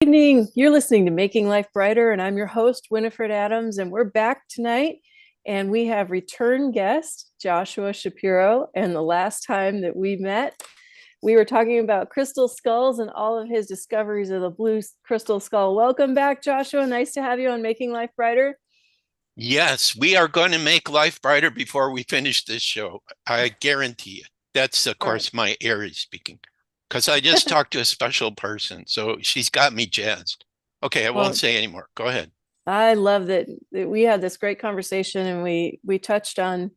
Evening. You're listening to Making Life Brighter, and I'm your host, Winifred Adams, and we're back tonight. And we have return guest Joshua Shapiro. And the last time that we met, we were talking about crystal skulls and all of his discoveries of the blue crystal skull. Welcome back, Joshua. Nice to have you on Making Life Brighter. Yes, we are going to make life brighter before we finish this show. I guarantee you. That's, of All right. course, my Aries speaking, because I just talked to a special person, so she's got me jazzed. Okay, I won't Well, say anymore. Go ahead. I love that we had this great conversation, and we touched on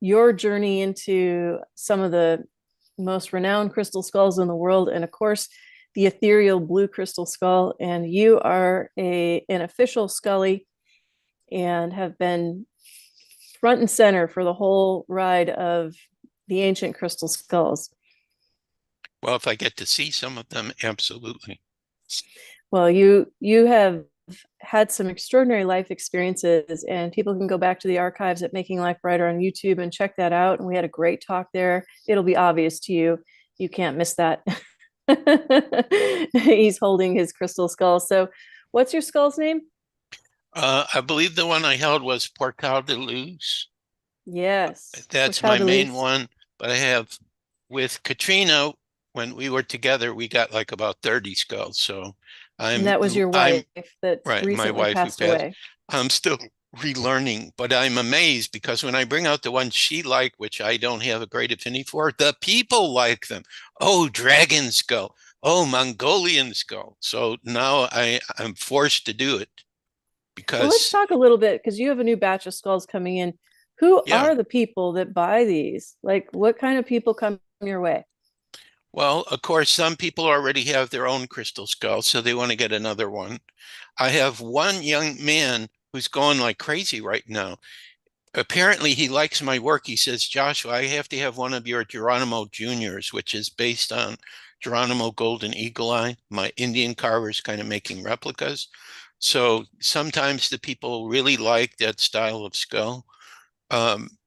your journey into some of the most renowned crystal skulls in the world, and of course, the ethereal blue crystal skull. And you are an official Scully and have been front and center for the whole ride of the ancient crystal skulls. Well, if I get to see some of them, absolutely. Well, you have had some extraordinary life experiences, and people can go back to the archives at Making Life Brighter on YouTube and check that out. And we had a great talk there. It'll be obvious to you. You can't miss that. He's holding his crystal skull. So, what's your skull's name? I believe the one I held was Portal de Luz. Yes, That's Portal my de main Luz. one, but I have with Katrina, when we were together, we got like about 30 skulls. So And I'm that was your I'm wife that right, my recently wife who passed passed. away. I'm still relearning, but I'm amazed because when I bring out the ones she liked, which I don't have a great affinity for, the people like them. Oh, dragon skull. Oh, Mongolian skull. So now I'm forced to do it Well, let's because, talk a little bit because you have a new batch of skulls coming in. Who yeah. are the people that buy these? Like, what kind of people come your way? Well, of course, some people already have their own crystal skull, so they want to get another one. I have one young man who's going like crazy right now. Apparently, he likes my work. He says, Joshua, I have to have one of your Geronimo Juniors, which is based on Geronimo Golden Eagle Eye. My Indian carvers kind of making replicas. So sometimes the people really like that style of skull.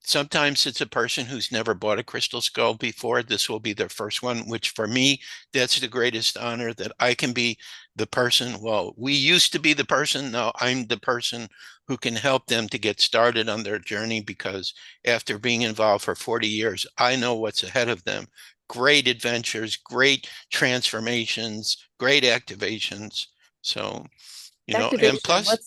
Sometimes it's a person who's never bought a crystal skull before. This will be their first one, which for me, that's the greatest honor that I can be the person. Well, we used to be the person. Now I'm the person who can help them to get started on their journey because after being involved for 40 years, I know what's ahead of them. Great adventures, great transformations, great activations. So, and Activation.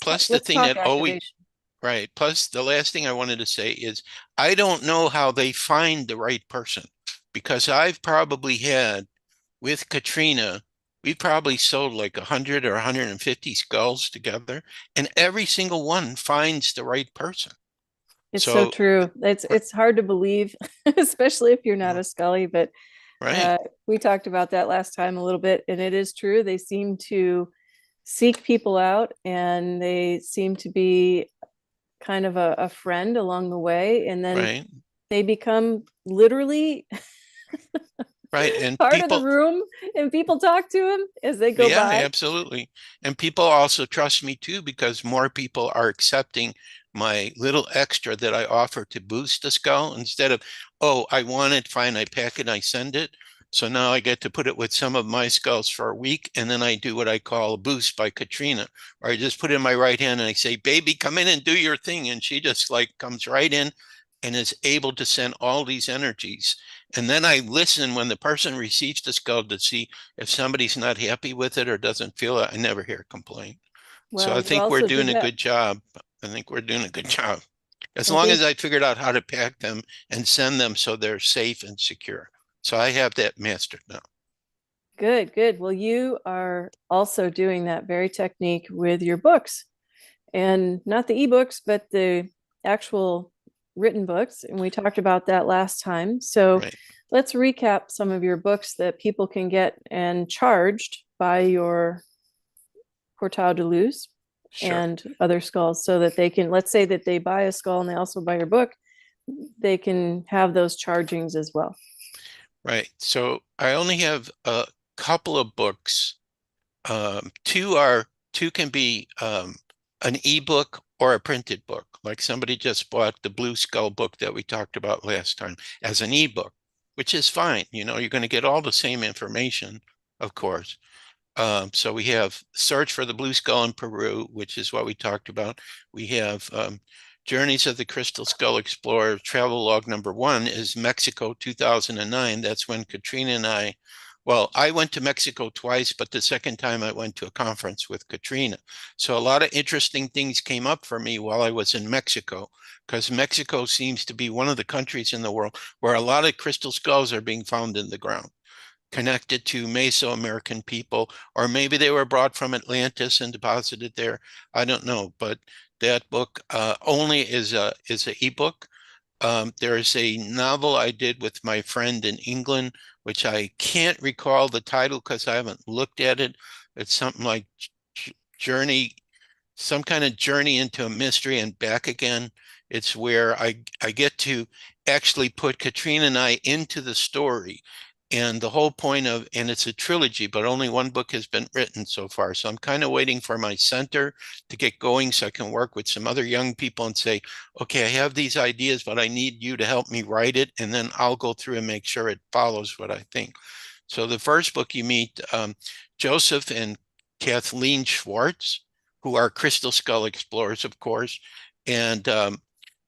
plus the Let's thing talk that always. activation. Right. Plus, the last thing I wanted to say is I don't know how they find the right person because I've probably had with Katrina, we probably sold like 100 or 150 skulls together, and every single one finds the right person. It's so So, true. It's hard to believe, especially if you're not a Scully. But right, uh, we talked about that last time a little bit, and it is true. They seem to seek people out, and they seem to be kind of a friend along the way, and then right, they become literally right. And part of the people, room, and people talk to him as they go yeah, by. absolutely. And people also trust me too because more people are accepting my little extra that I offer to boost the skull instead of, oh, I want it, fine, I pack it, I send it. So now I get to put it with some of my skulls for a week, and then I do what I call a boost by Katrina, or I just put it in my right hand and I say, baby, come in and do your thing. And she just like comes right in and is able to send all these energies. And then I listen when the person receives the skull to see if somebody's not happy with it or doesn't feel it. I never hear a complaint. So Well, I you think we're also doing did a that. good job. I think we're doing a good job. As I long as think I figured out how to pack them and send them so they're safe and secure. So I have that mastered now. good, good. Well, you are also doing that very technique with your books, and not the ebooks, but the actual written books. And we talked about that last time. So Right. let's recap some of your books that people can get and charged by your Portal de Luz Sure. and other skulls, so that they can, let's say that they buy a skull and they also buy your book, they can have those chargings as well. Right. So I only have a couple of books. Two can be an ebook or a printed book. Like somebody just bought the Blue Skull book that we talked about last time as an ebook, which is fine. You're going to get all the same information, of course. So we have Search for the Blue Skull in Peru, which is what we talked about. We have Journeys of the Crystal Skull Explorer. Travel log number 1 is Mexico 2009. That's when Katrina and well, I went to Mexico twice, but the second time I went to a conference with Katrina. So a lot of interesting things came up for me while I was in Mexico, because Mexico seems to be one of the countries in the world where a lot of crystal skulls are being found in the ground, connected to Mesoamerican people, or maybe they were brought from Atlantis and deposited there. I don't know, but that book only is a ebook. There is a novel I did with my friend in England, which I can't recall the title because I haven't looked at it. It's something like Journey, some kind of journey into a mystery and back again. It's where I get to actually put Katrina and I into the story. And the whole point of, and it's a trilogy, but only one book has been written so far. So I'm kind of waiting for my center to get going so I can work with some other young people and say, okay, I have these ideas, but I need you to help me write it. And then I'll go through and make sure it follows what I think. So the first book, you meet Joseph and Kathleen Schwartz, who are crystal skull explorers, of course. And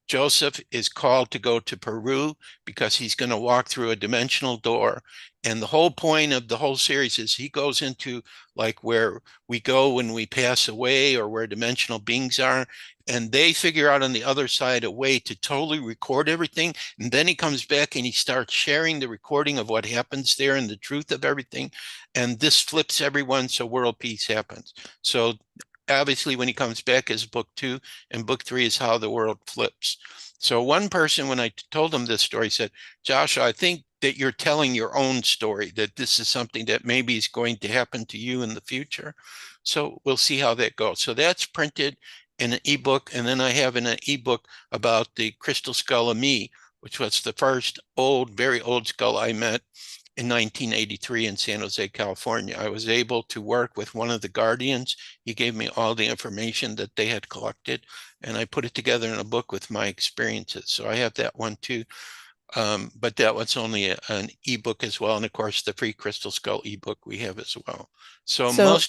Joseph is called to go to Peru because he's going to walk through a dimensional door. And the whole point of the whole series is he goes into like where we go when we pass away or where dimensional beings are. And they figure out on the other side a way to totally record everything. And then he comes back and he starts sharing the recording of what happens there and the truth of everything. And this flips everyone, so world peace happens. So obviously when he comes back is book 2, and book 3 is how the world flips. So one person, when I told him this story, said, Josh, I think that you're telling your own story, that this is something that maybe is going to happen to you in the future. So we'll see how that goes. So that's printed in an ebook. And then I have in an ebook about the crystal skull of me, which was the first very old skull I met in 1983 in San Jose, California. I was able to work with one of the guardians. He gave me all the information that they had collected, and I put it together in a book with my experiences. So I have that one too. But that was only an ebook as well. And of course, the free Crystal Skull ebook we have as well. So So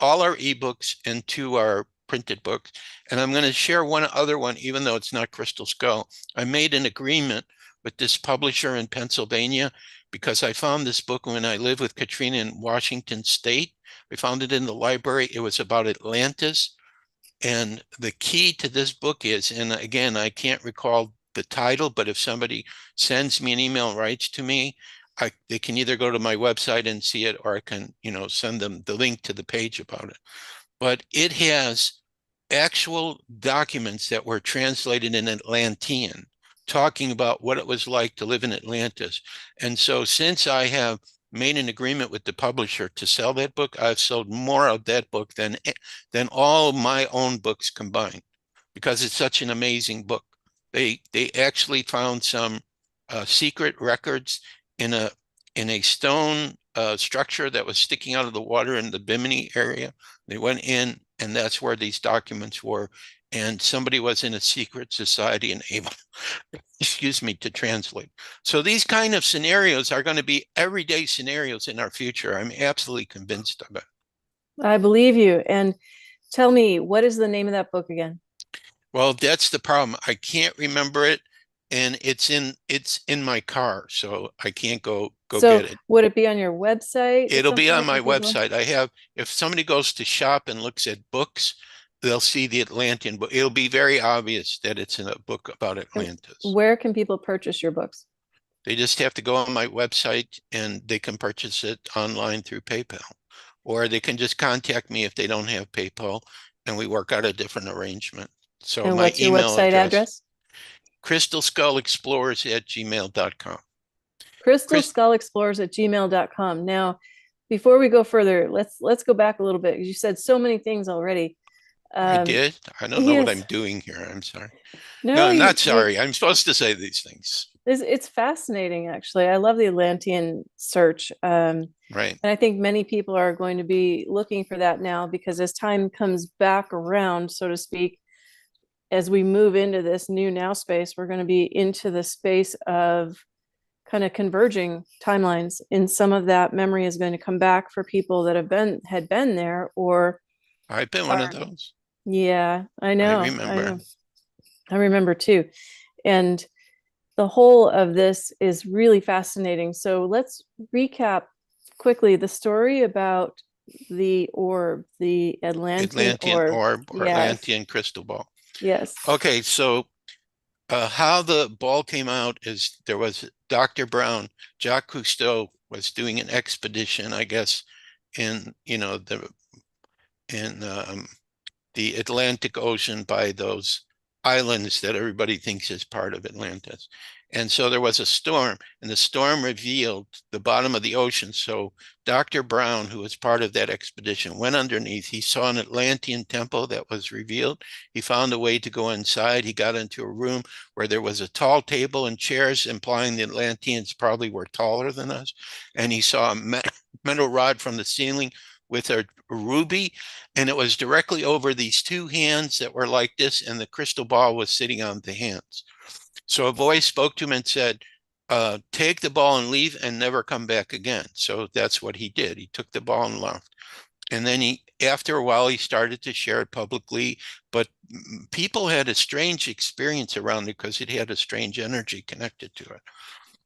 all our ebooks and 2 are printed books. And I'm going to share one other one, even though it's not Crystal Skull. I made an agreement with this publisher in Pennsylvania because I found this book when I lived with Katrina in Washington State. We found it in the library. It was about Atlantis. And the key to this book is, and again, I can't recall the title, but if somebody sends me an email and writes to me, they can either go to my website and see it, or I can, send them the link to the page about it. But it has actual documents that were translated in Atlantean, talking about what it was like to live in Atlantis. And so since I have made an agreement with the publisher to sell that book, I've sold more of that book than all my own books combined, because it's such an amazing book. They actually found some secret records in a stone structure that was sticking out of the water in the Bimini area. They went in, and that's where these documents were. And somebody was in a secret society and able, excuse me, to translate. So these kind of scenarios are going to be everyday scenarios in our future. I'm absolutely convinced of it. I believe you. And tell me, what is the name of that book again? Well, that's the problem. I can't remember it, and it's in my car, so I can't go So get it. would it be on your website or It'll be something on like my that, people? website. If somebody goes to shop and looks at books, they'll see the Atlantean book. It'll be very obvious that it's in a book about And Atlantis. where can people purchase your books? They just have to go on my website and they can purchase it online through PayPal, or they can just contact me if they don't have PayPal, and we work out a different arrangement. So And my what's your email website address, address? crystalskullexplorers@gmail.com. Crystal Chris, Skull Explorers at gmail.com. Now, before we go further, let's go back a little bit. You said so many things already. I Um, did. I don't know what I'm yes, doing here. I'm sorry. No, no, I'm not you sorry. I'm supposed to say these things. it's fascinating actually. I love the Atlantean search. Right. And I think many people are going to be looking for that now because as time comes back around, so to speak, as we move into this new now space, we're going to be into the space of kind of converging timelines. And some of that memory is going to come back for people that had been there or I've been one of are, those. yeah, I I remember. know. I remember too. And the whole of this is really fascinating. So let's recap quickly the story about the orb, the Atlantean Atlantean orb. orb or Yes, Atlantean crystal ball. yes. Okay, so how the ball came out is there was Dr. Brown, Jacques Cousteau was doing an expedition, I guess, in in the Atlantic Ocean by those islands that everybody thinks is part of Atlantis. And so there was a storm, and the storm revealed the bottom of the ocean. So Dr. Brown, who was part of that expedition, went underneath. He saw an Atlantean temple that was revealed. He found a way to go inside. He got into a room where there was a tall table and chairs, implying the Atlanteans probably were taller than us. And he saw a metal rod from the ceiling with a ruby, and it was directly over these two hands that were like this, and the crystal ball was sitting on the hands. So a voice spoke to him and said, take the ball and leave and never come back again. So that's what he did. He took the ball and left. And then after a while, he started to share it publicly, but people had a strange experience around it because it had a strange energy connected to it.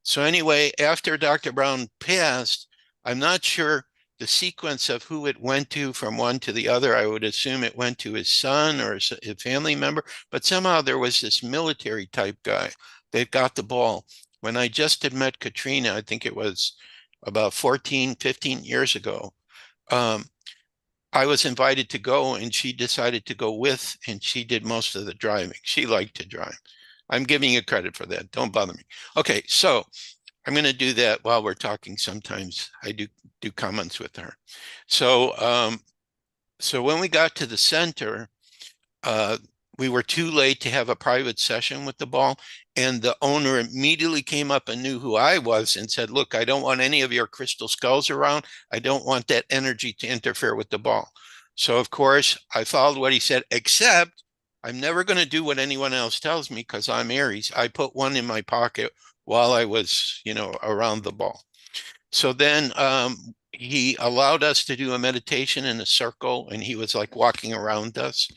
So anyway, after Dr. Brown passed, I'm not sure the sequence of who it went to from one to the other. I would assume it went to his son or a family member, but somehow there was this military type guy that got the ball. When I just had met Katrina, I think it was about 14, 15 years ago, um, I was invited to go and she decided to go with, and she did most of the driving. She liked to drive. I'm giving you credit for that. Don't bother me. Okay, so I'm going to do that while we're talking. Sometimes I do comments with her. So so when we got to the center, uh, we were too late to have a private session with the ball. And the owner immediately came up and knew who I was and said, look, I don't want any of your crystal skulls around. I don't want that energy to interfere with the ball. So, of course, I followed what he said, except I'm never going to do what anyone else tells me because I'm Aries. I put one in my pocket while I was, around the ball. So then he allowed us to do a meditation in a circle, and he was like walking around us.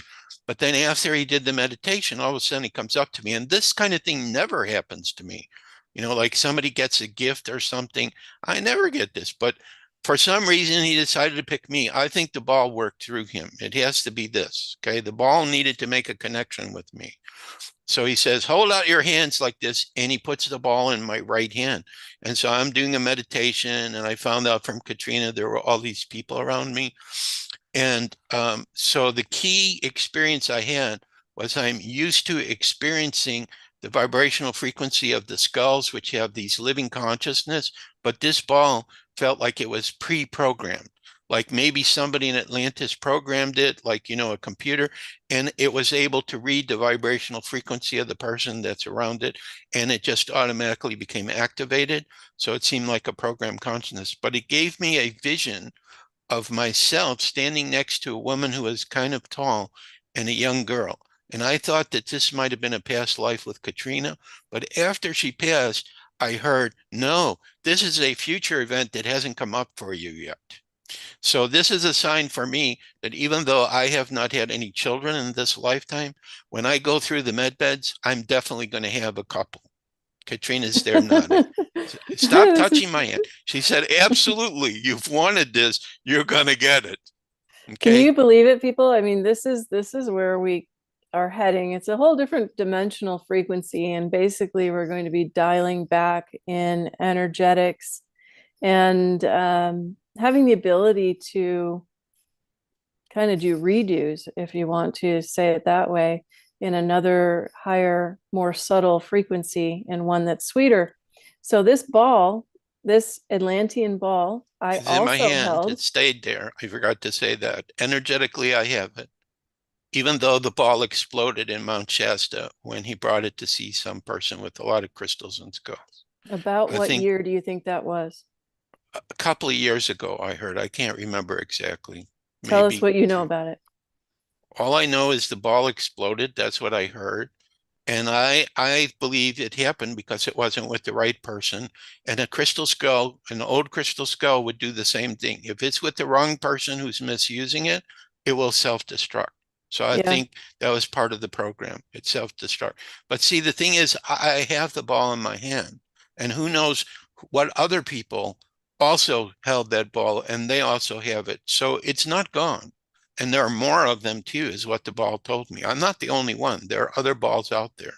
But then after he did the meditation, all of a sudden he comes up to me, and this kind of thing never happens to me. Like somebody gets a gift or something. I never get this, but for some reason he decided to pick me. I think the ball worked through him. It has to be this. Okay. The ball needed to make a connection with me. So he says, hold out your hands like this. And he puts the ball in my right hand. And so I'm doing a meditation. And I found out from Katrina, there were all these people around me. And so the key experience I had was I'm used to experiencing the vibrational frequency of the skulls, which have these living consciousness. But this ball felt like it was pre-programmed. Like maybe somebody in Atlantis programmed it, like, a computer, and it was able to read the vibrational frequency of the person that's around it, and it just automatically became activated. So it seemed like a programmed consciousness, but it gave me a vision of myself standing next to a woman who was kind of tall and a young girl. And I thought that this might have been a past life with Katrina, but after she passed, I heard, no, this is a future event that hasn't come up for you yet. So this is a sign for me that even though I have not had any children in this lifetime, when I go through the med beds, I'm definitely going to have a couple. Katrina's there nodding. Stop This is, touching my hand. She said, absolutely, you've wanted this, you're going to get it. can Okay. you believe it, people? I mean, this is where we are heading. It's a whole different dimensional frequency, and basically we're going to be dialing back in energetics and having the ability to kind of do redos, if you want to say it that way, in another higher, more subtle frequency and one that's sweeter. So this ball, this Atlantean ball, I It's in my also hand. It held. stayed there. I forgot to say that. Energetically, I have it. Even though the ball exploded in Mount Shasta when he brought it to see some person with a lot of crystals and skulls. About I what think year do you think that was? a couple of years ago, I heard. I can't remember exactly. Tell us Maybe what you know two. about it. All I know is the ball exploded. That's what I heard. And I believe it happened because it wasn't with the right person. And a crystal skull, an old crystal skull would do the same thing. If it's with the wrong person who's misusing it, it will self-destruct. So I Yeah. think that was part of the program. It's self-destruct. But see, the thing is, I have the ball in my hand, and who knows what other people also held that ball and they also have it. So it's not gone. And there are more of them too, is what the ball told me. I'm not the only one. There are other balls out there.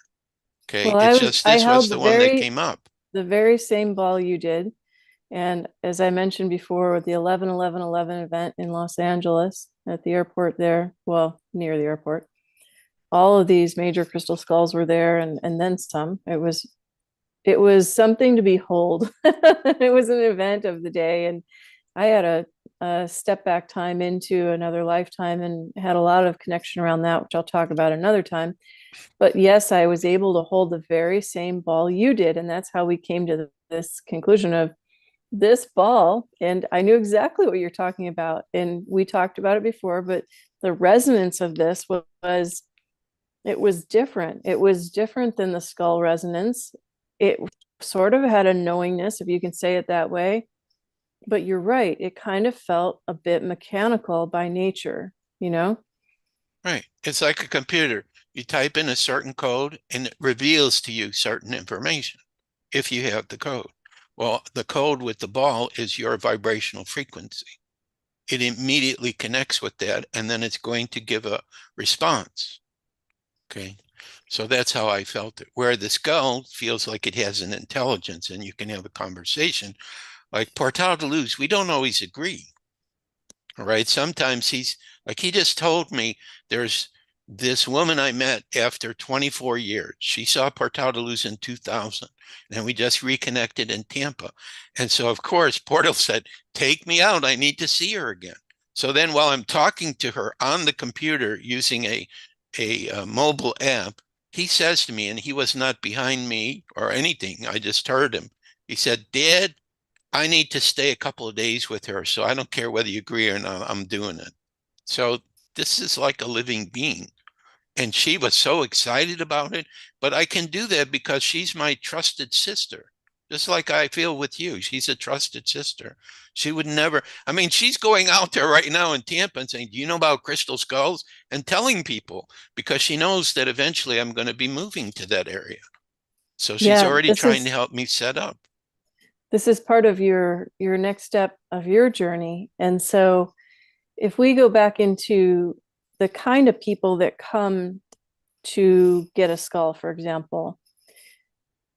Okay. Well, It's just I this was held the one that came up. the very same ball you did. And as I mentioned before, with the 11-11-11 event in Los Angeles at the airport there, well, near the airport, all of these major crystal skulls were there and then some. It was something to behold. It was an event of the day. And I had a step back time into another lifetime and had a lot of connection around that, which I'll talk about another time. But yes, I was able to hold the very same ball you did. And that's how we came to this conclusion of this ball. And I knew exactly what you're talking about. And we talked about it before, but the resonance of this was it was different. It was different than the skull resonance. It sort of had a knowingness, if you can say it that way. But you're right. It kind of felt a bit mechanical by nature, you know? Right. It's like a computer. You type in a certain code and it reveals to you certain information if you have the code. Well, the code with the ball is your vibrational frequency. It immediately connects with that, and then it's going to give a response. Okay. So that's how I felt it. Where the skull feels like it has an intelligence and you can have a conversation. Like Portal de Luz, we don't always agree. All right. Sometimes he just told me there's this woman I met after 24 years. She saw Portal de Luz in 2000, and we just reconnected in Tampa. And so, of course, Portal said, take me out. I need to see her again. So then while I'm talking to her on the computer using a mobile app, he says to me, and he was not behind me or anything. I just heard him. He said, Dad, I need to stay a couple of days with her. So I don't care whether you agree or not, I'm doing it. So this is like a living being. And she was so excited about it. But I can do that because she's my trusted sister. Just like I feel with you. She's a trusted sister. She would never, I mean, she's going out there right now in Tampa and saying, do you know about crystal skulls? And telling people because she knows that eventually I'm going to be moving to that area. So she's Yeah, already trying to help me set up. this is part of your next step of your journey. And so if we go back into the kind of people that come to get a skull, for example,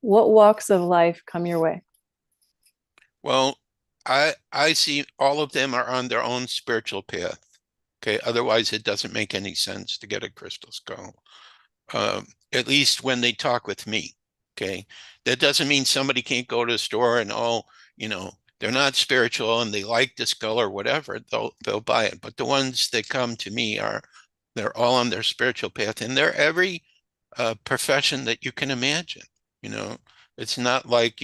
what walks of life come your way? Well, I see all of them are on their own spiritual path. Okay, otherwise it doesn't make any sense to get a crystal skull. At least when they talk with me. Okay, that doesn't mean somebody can't go to a store and they're not spiritual and they like the skull or whatever. They'll buy it. But the ones that come to me they're all on their spiritual path, and they're every profession that you can imagine. You know, it's not like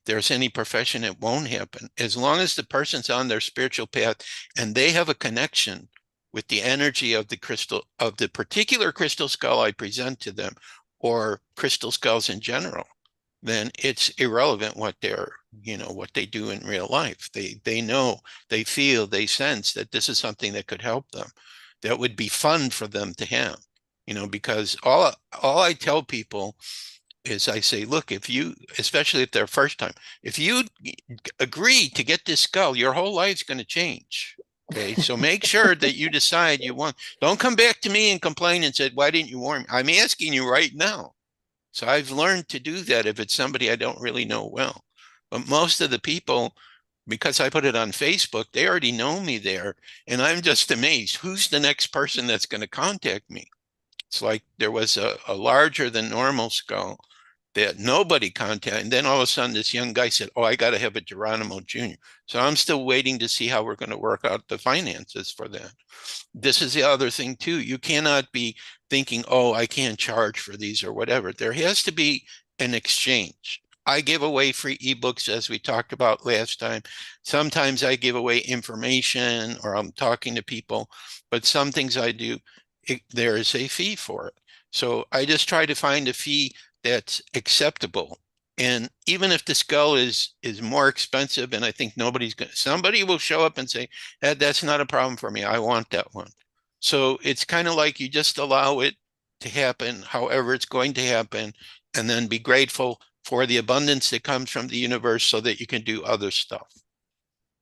there's any profession it won't happen as long as the person's on their spiritual path and they have a connection with the energy of the crystal of the particular crystal skull I present to them or crystal skulls in general, then it's irrelevant what they do in real life. They know, they feel, they sense that this is something that could help them, that would be fun for them to have, because all I tell people is I say, look, especially if they're first time, if you agree to get this skull, your whole life's going to change. Okay, so make sure that you decide you want. Don't come back to me and complain and say, why didn't you warn me? I'm asking you right now. So I've learned to do that if it's somebody I don't really know well. But most of the people, because I put it on Facebook, they already know me there. And I'm just amazed. Who's the next person that's going to contact me? It's like there was a larger than normal skull that nobody contacted. And then all of a sudden, this young guy said, oh, I got to have a Geronimo Jr. So I'm still waiting to see how we're going to work out the finances for that. This is the other thing, too. You cannot be thinking, oh, I can't charge for these or whatever. There has to be an exchange. I give away free ebooks, as we talked about last time. Sometimes I give away information or I'm talking to people, but some things I do, there is a fee for it. So I just try to find a fee that's acceptable. And even if the skull is more expensive, and I think somebody will show up and say, that's not a problem for me. I want that one. So it's kind of like you just allow it to happen, however it's going to happen, and then be grateful for the abundance that comes from the universe so that you can do other stuff.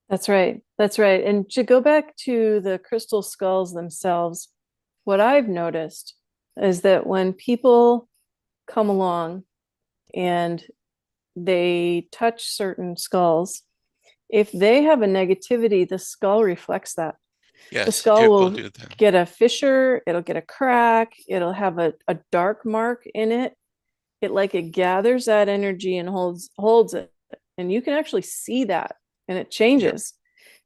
That's right. That's right. And to go back to the crystal skulls themselves, what I've noticed is that when people come along and they touch certain skulls, if they have a negativity, the skull reflects that. The Yes, skull it will will do that. get a fissure, it'll get a crack, it'll have a dark mark in it. It gathers that energy and holds it. And you can actually see that, and it Yeah. changes.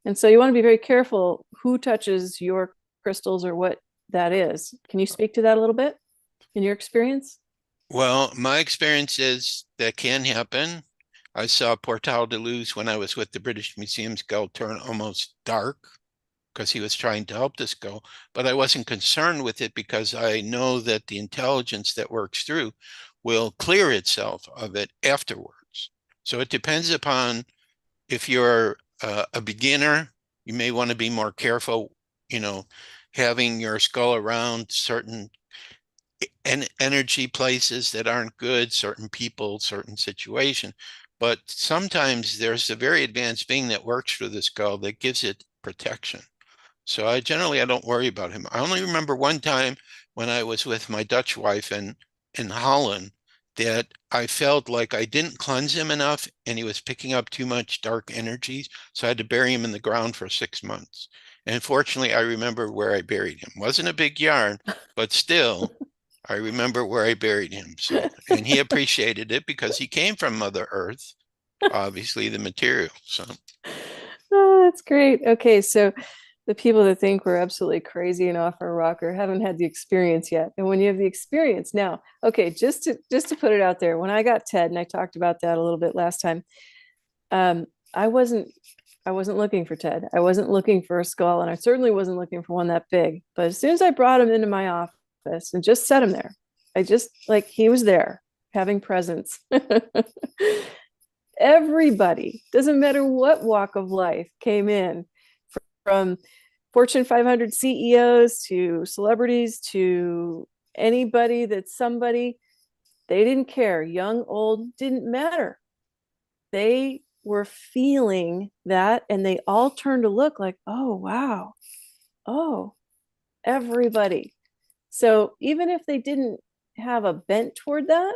And so you want to be very careful who touches your crystals or what that is. Can you speak to that a little bit in your experience? Well, my experience is that can happen. I saw Portal de Luz when I was with the British Museum skull turn almost dark because he was trying to help the skull, but I wasn't concerned with it because I know that the intelligence that works through will clear itself of it afterwards. So it depends upon if you're a beginner, you may want to be more careful, you know, having your skull around certain energy places that aren't good, certain people, certain situation. But sometimes there's a very advanced being that works through the skull that gives it protection. So I don't worry about him. I only remember one time when I was with my Dutch wife in Holland that I felt like I didn't cleanse him enough and he was picking up too much dark energies. So I had to bury him in the ground for 6 months. And fortunately, I remember where I buried him. Wasn't a big yarn, but still, I remember where I buried him. So, and he appreciated it because he came from Mother Earth, obviously the material. So, Oh, that's great. Okay, so the people that think we're absolutely crazy and off our rocker haven't had the experience yet. And when you have the experience now, okay, just to put it out there, when I got TED, and I talked about that a little bit last time, um, I wasn't I wasn't looking for Ted. I wasn't looking for a skull, and I certainly wasn't looking for one that big. But as soon as I brought him into my office and just set him there, I just like he was there having presence. Everybody, doesn't matter what walk of life, came in from Fortune 500 CEOs to celebrities to anybody that's somebody. They didn't care. Young, old, didn't matter. They were feeling that, and they all turned to look like, oh, wow. Oh, everybody. So even if they didn't have a bent toward that,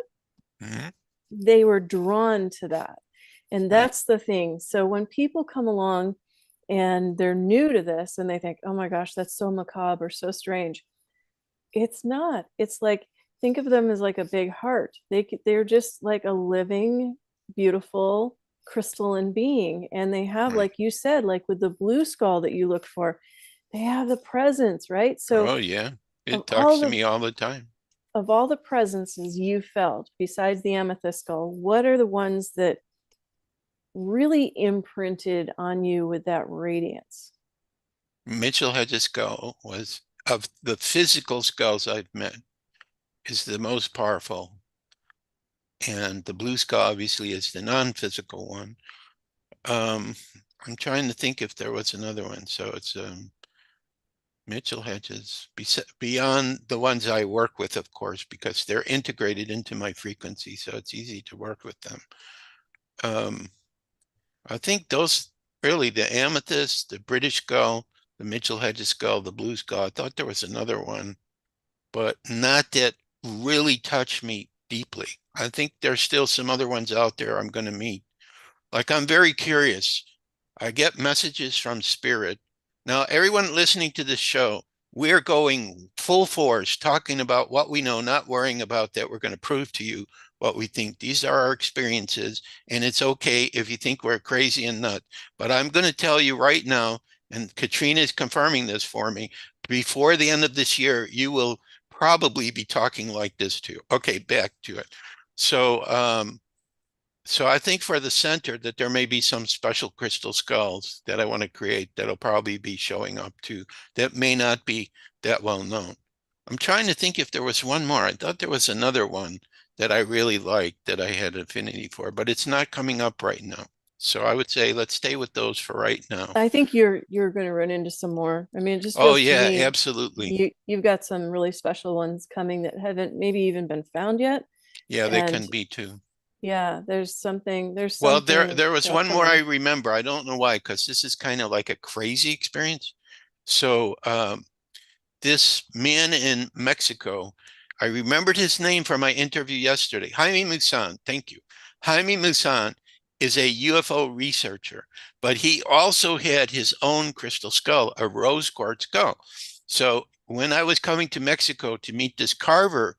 mhm, they were drawn to that. And right. that's the thing. So when people come along and they're new to this and they think, oh my gosh, that's so macabre or so strange, it's not. It's like, think of them as like a big heart. They're just like a living, beautiful crystalline being. And they have, Right. like you said, like with the blue skull that you look for, they have the presence, right? So Oh, yeah. of It talks all to the me all the time. of all the presences you felt besides the amethyst skull, what are the ones that really imprinted on you with that radiance? Mitchell Hedges' skull was, of the physical skulls I've met, is the most powerful. And the blue skull obviously is the non-physical one. Um, I'm trying to think if there was another one. So it's Mitchell Hedges, beyond the ones I work with, of course, because they're integrated into my frequency, so it's easy to work with them. Um, I think those really, the amethyst, the British skull, the Mitchell Hedges skull, the blue skull. I thought there was another one, but not that really touched me deeply. I think there's still some other ones out there I'm going to meet. Like, I'm very curious. I get messages from spirit. Now, everyone listening to this show, we're going full force talking about what we know, not worrying about that. We're going to prove to you what we think. These are our experiences, and it's okay if you think we're crazy and nut. But I'm going to tell you right now, and Katrina is confirming this for me, before the end of this year, you will probably be talking like this too. Okay, back to it. So, so I think for the center that there may be some special crystal skulls that I want to create that'll probably be showing up too, that may not be that well known. I'm trying to think if there was one more. I thought there was another one that I really liked that I had affinity for, but it's not coming up right now. So I would say let's stay with those for right now. I think you're going to run into some more. I mean, it just Oh feels to yeah, me absolutely. you've got some really special ones coming that haven't maybe even been found yet. Yeah, they And can be too. yeah, there's Well, there something there was one more I coming. remember. I don't know why, because this is kind of like a crazy experience. So this man in Mexico, I remembered his name from my interview yesterday. Jaime Musan, thank you. Jaime Musan is a UFO researcher, but he also had his own crystal skull, a rose quartz skull. So when I was coming to Mexico to meet this carver,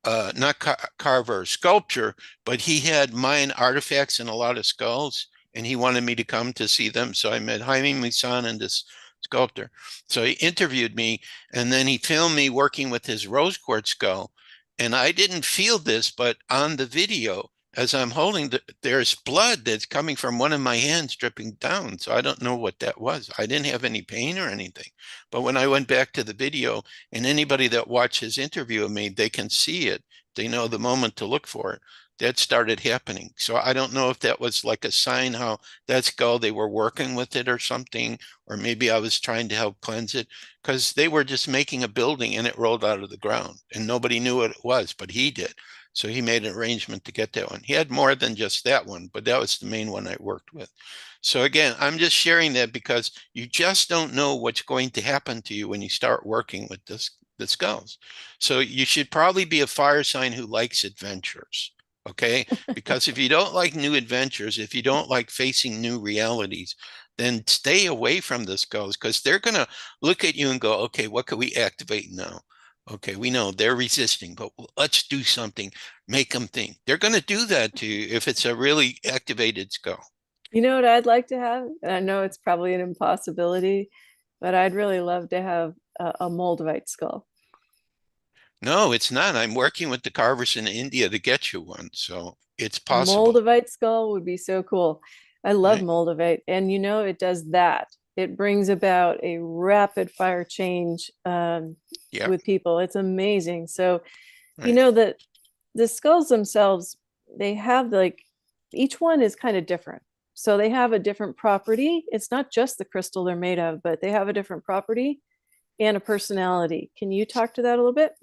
not carver, sculpture, but he had Mayan artifacts and a lot of skulls, and he wanted me to come to see them. So I met Jaime Musan and this sculptor. So he interviewed me, and then he filmed me working with his rose quartz skull. And I didn't feel this, but on the video, as I'm holding, there's blood that's coming from one of my hands dripping down. So I don't know what that was. I didn't have any pain or anything. But when I went back to the video, and anybody that watched his interview of me, they can see it. They know the moment to look for it. That started happening. So I don't know if that was like a sign how that skull they were working with it or something, or maybe I was trying to help cleanse it because they were just making a building and it rolled out of the ground and nobody knew what it was, but he did. So he made an arrangement to get that one. He had more than just that one, but that was the main one I worked with. So again, I'm just sharing that because you just don't know what's going to happen to you when you start working with the skulls. So you should probably be a fire sign who likes adventures. Okay. Because if you don't like new adventures, if you don't like facing new realities, then stay away from the skulls because they're going to look at you and go, okay, what can we activate now? Okay, we know they're resisting, but let's do something, make them think. They're going to do that to you if it's a really activated skull. You know what I'd like to have? And I know it's probably an impossibility, but I'd really love to have a Moldavite skull. No, it's not. I'm working with the carvers in India to get you one, so it's A possible, Moldavite skull would be so cool. I love right? Moldavite. And you know, it does that. It brings about a rapid fire change Yeah, with people. It's amazing. So, you right. know, that the skulls themselves, they have like each one is kind of different. So they have a different property. It's not just the crystal they're made of, but they have a different property and a personality. Can you talk to that a little bit?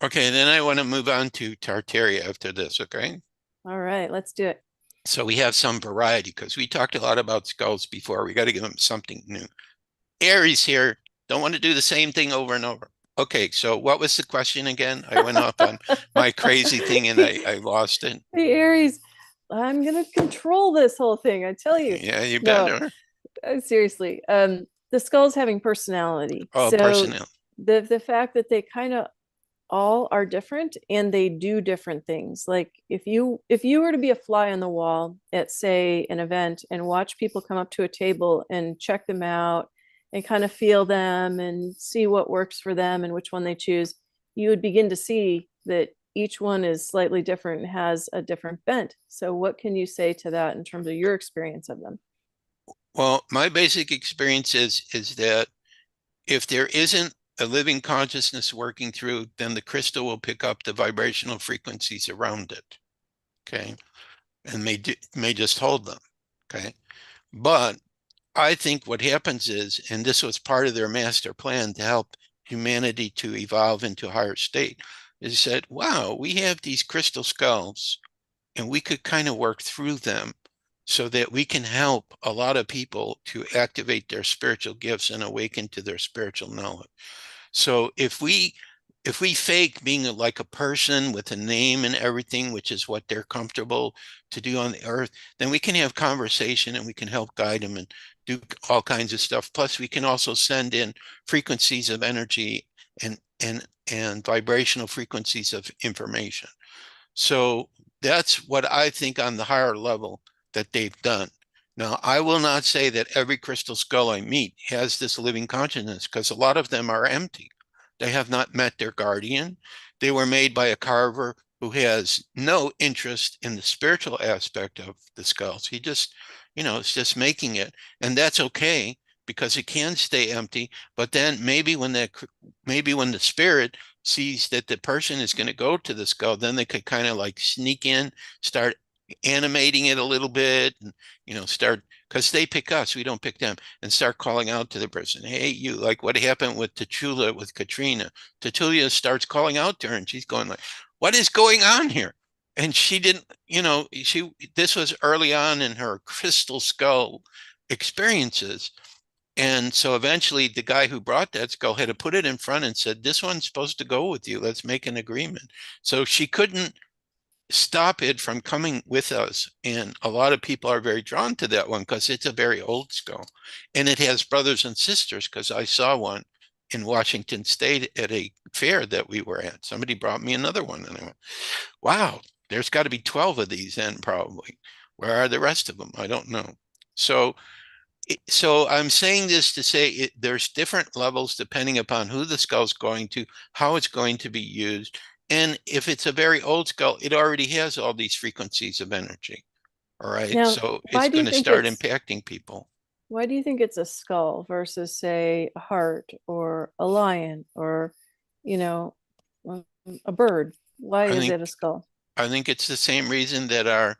Okay, then I want to move on to Tartaria after this, okay? All right, let's do it. So we have some variety because we talked a lot about skulls before. We got to give them something new. Aries here. Don't want to do the same thing over and over. Okay, so what was the question again? I went off on my crazy thing and The I lost it. Aries, I'm gonna control this whole thing. I tell you. Yeah, you No, better. seriously. The skulls having personality. Oh, So personnel. the fact that they kind of all are different and they do different things. Like if you were to be a fly on the wall at say an event and watch people come up to a table and check them out and kind of feel them and see what works for them and which one they choose, you would begin to see that each one is slightly different and has a different bent. So what can you say to that in terms of your experience of them? Well, my basic experience is that if there isn't a living consciousness working through, then the crystal will pick up the vibrational frequencies around it. Okay. And may just hold them. Okay. But I think what happens is, and this was part of their master plan to help humanity to evolve into a higher state, is that, wow, we have these crystal skulls and we could kind of work through them so that we can help a lot of people to activate their spiritual gifts and awaken to their spiritual knowledge. So if we fake being like a person with a name and everything, which is what they're comfortable to do on the earth, then we can have conversation and we can help guide them and do all kinds of stuff. Plus, we can also send in frequencies of energy and vibrational frequencies of information. So that's what I think on the higher level that they've done. Now, I will not say that every crystal skull I meet has this living consciousness because a lot of them are empty. They have not met their guardian. They were made by a carver who has no interest in the spiritual aspect of the skulls. He just, it's just making it. And that's okay because it can stay empty. But then maybe when that maybe when the spirit sees that the person is going to go to the skull, then they could kind of like sneak in, start animating it a little bit, and start, because they pick us, we don't pick them, and start calling out to the person, hey, you, like what happened with Tachula with Katrina. Tatulia starts calling out to her, and she's going like, what is going on here? And she didn't, this was early on in her crystal skull experiences. And so eventually the guy who brought that skull had to put it in front and said, this one's supposed to go with you. Let's make an agreement. So she couldn't stop it from coming with us. And a lot of people are very drawn to that one because it's a very old skull. And it has brothers and sisters, because I saw one in Washington State at a fair that we were at. Somebody brought me another one, and I went, wow, there's got to be 12 of these then, probably. Where are the rest of them? I don't know. So I'm saying this to say there's different levels depending upon who the skull's going to, how it's going to be used. And if it's a very old skull, it already has all these frequencies of energy. All right. Now, So why it's do you going to think start it's impacting people. why do you think it's a skull versus, say, a heart or a lion or, you know, a bird? Why I is think it a skull? I think it's the same reason that our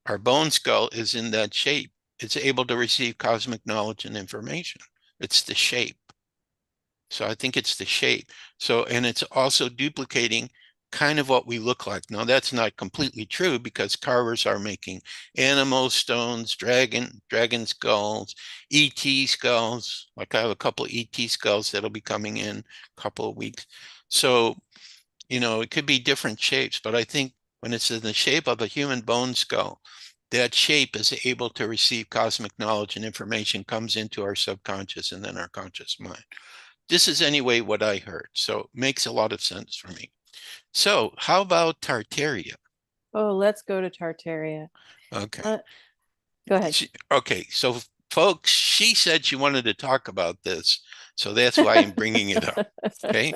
our bone skull is in that shape. It's able to receive cosmic knowledge and information. It's the shape. So I think it's the shape. So, and it's also duplicating kind of what we look like. Now, that's not completely true because carvers are making animal stones, dragon skulls, ET skulls. Like I have a couple of ET skulls that'll be coming in a couple of weeks. So, it could be different shapes, but I think when it's in the shape of a human bone skull, that shape is able to receive cosmic knowledge and information, comes into our subconscious and then our conscious mind. This is anyway what I heard, so it makes a lot of sense for me. So how about Tartaria? Oh, let's go to Tartaria. Okay. Uh, Go ahead. Okay, so folks, she said she wanted to talk about this, so that's why I'm bringing it up. Okay,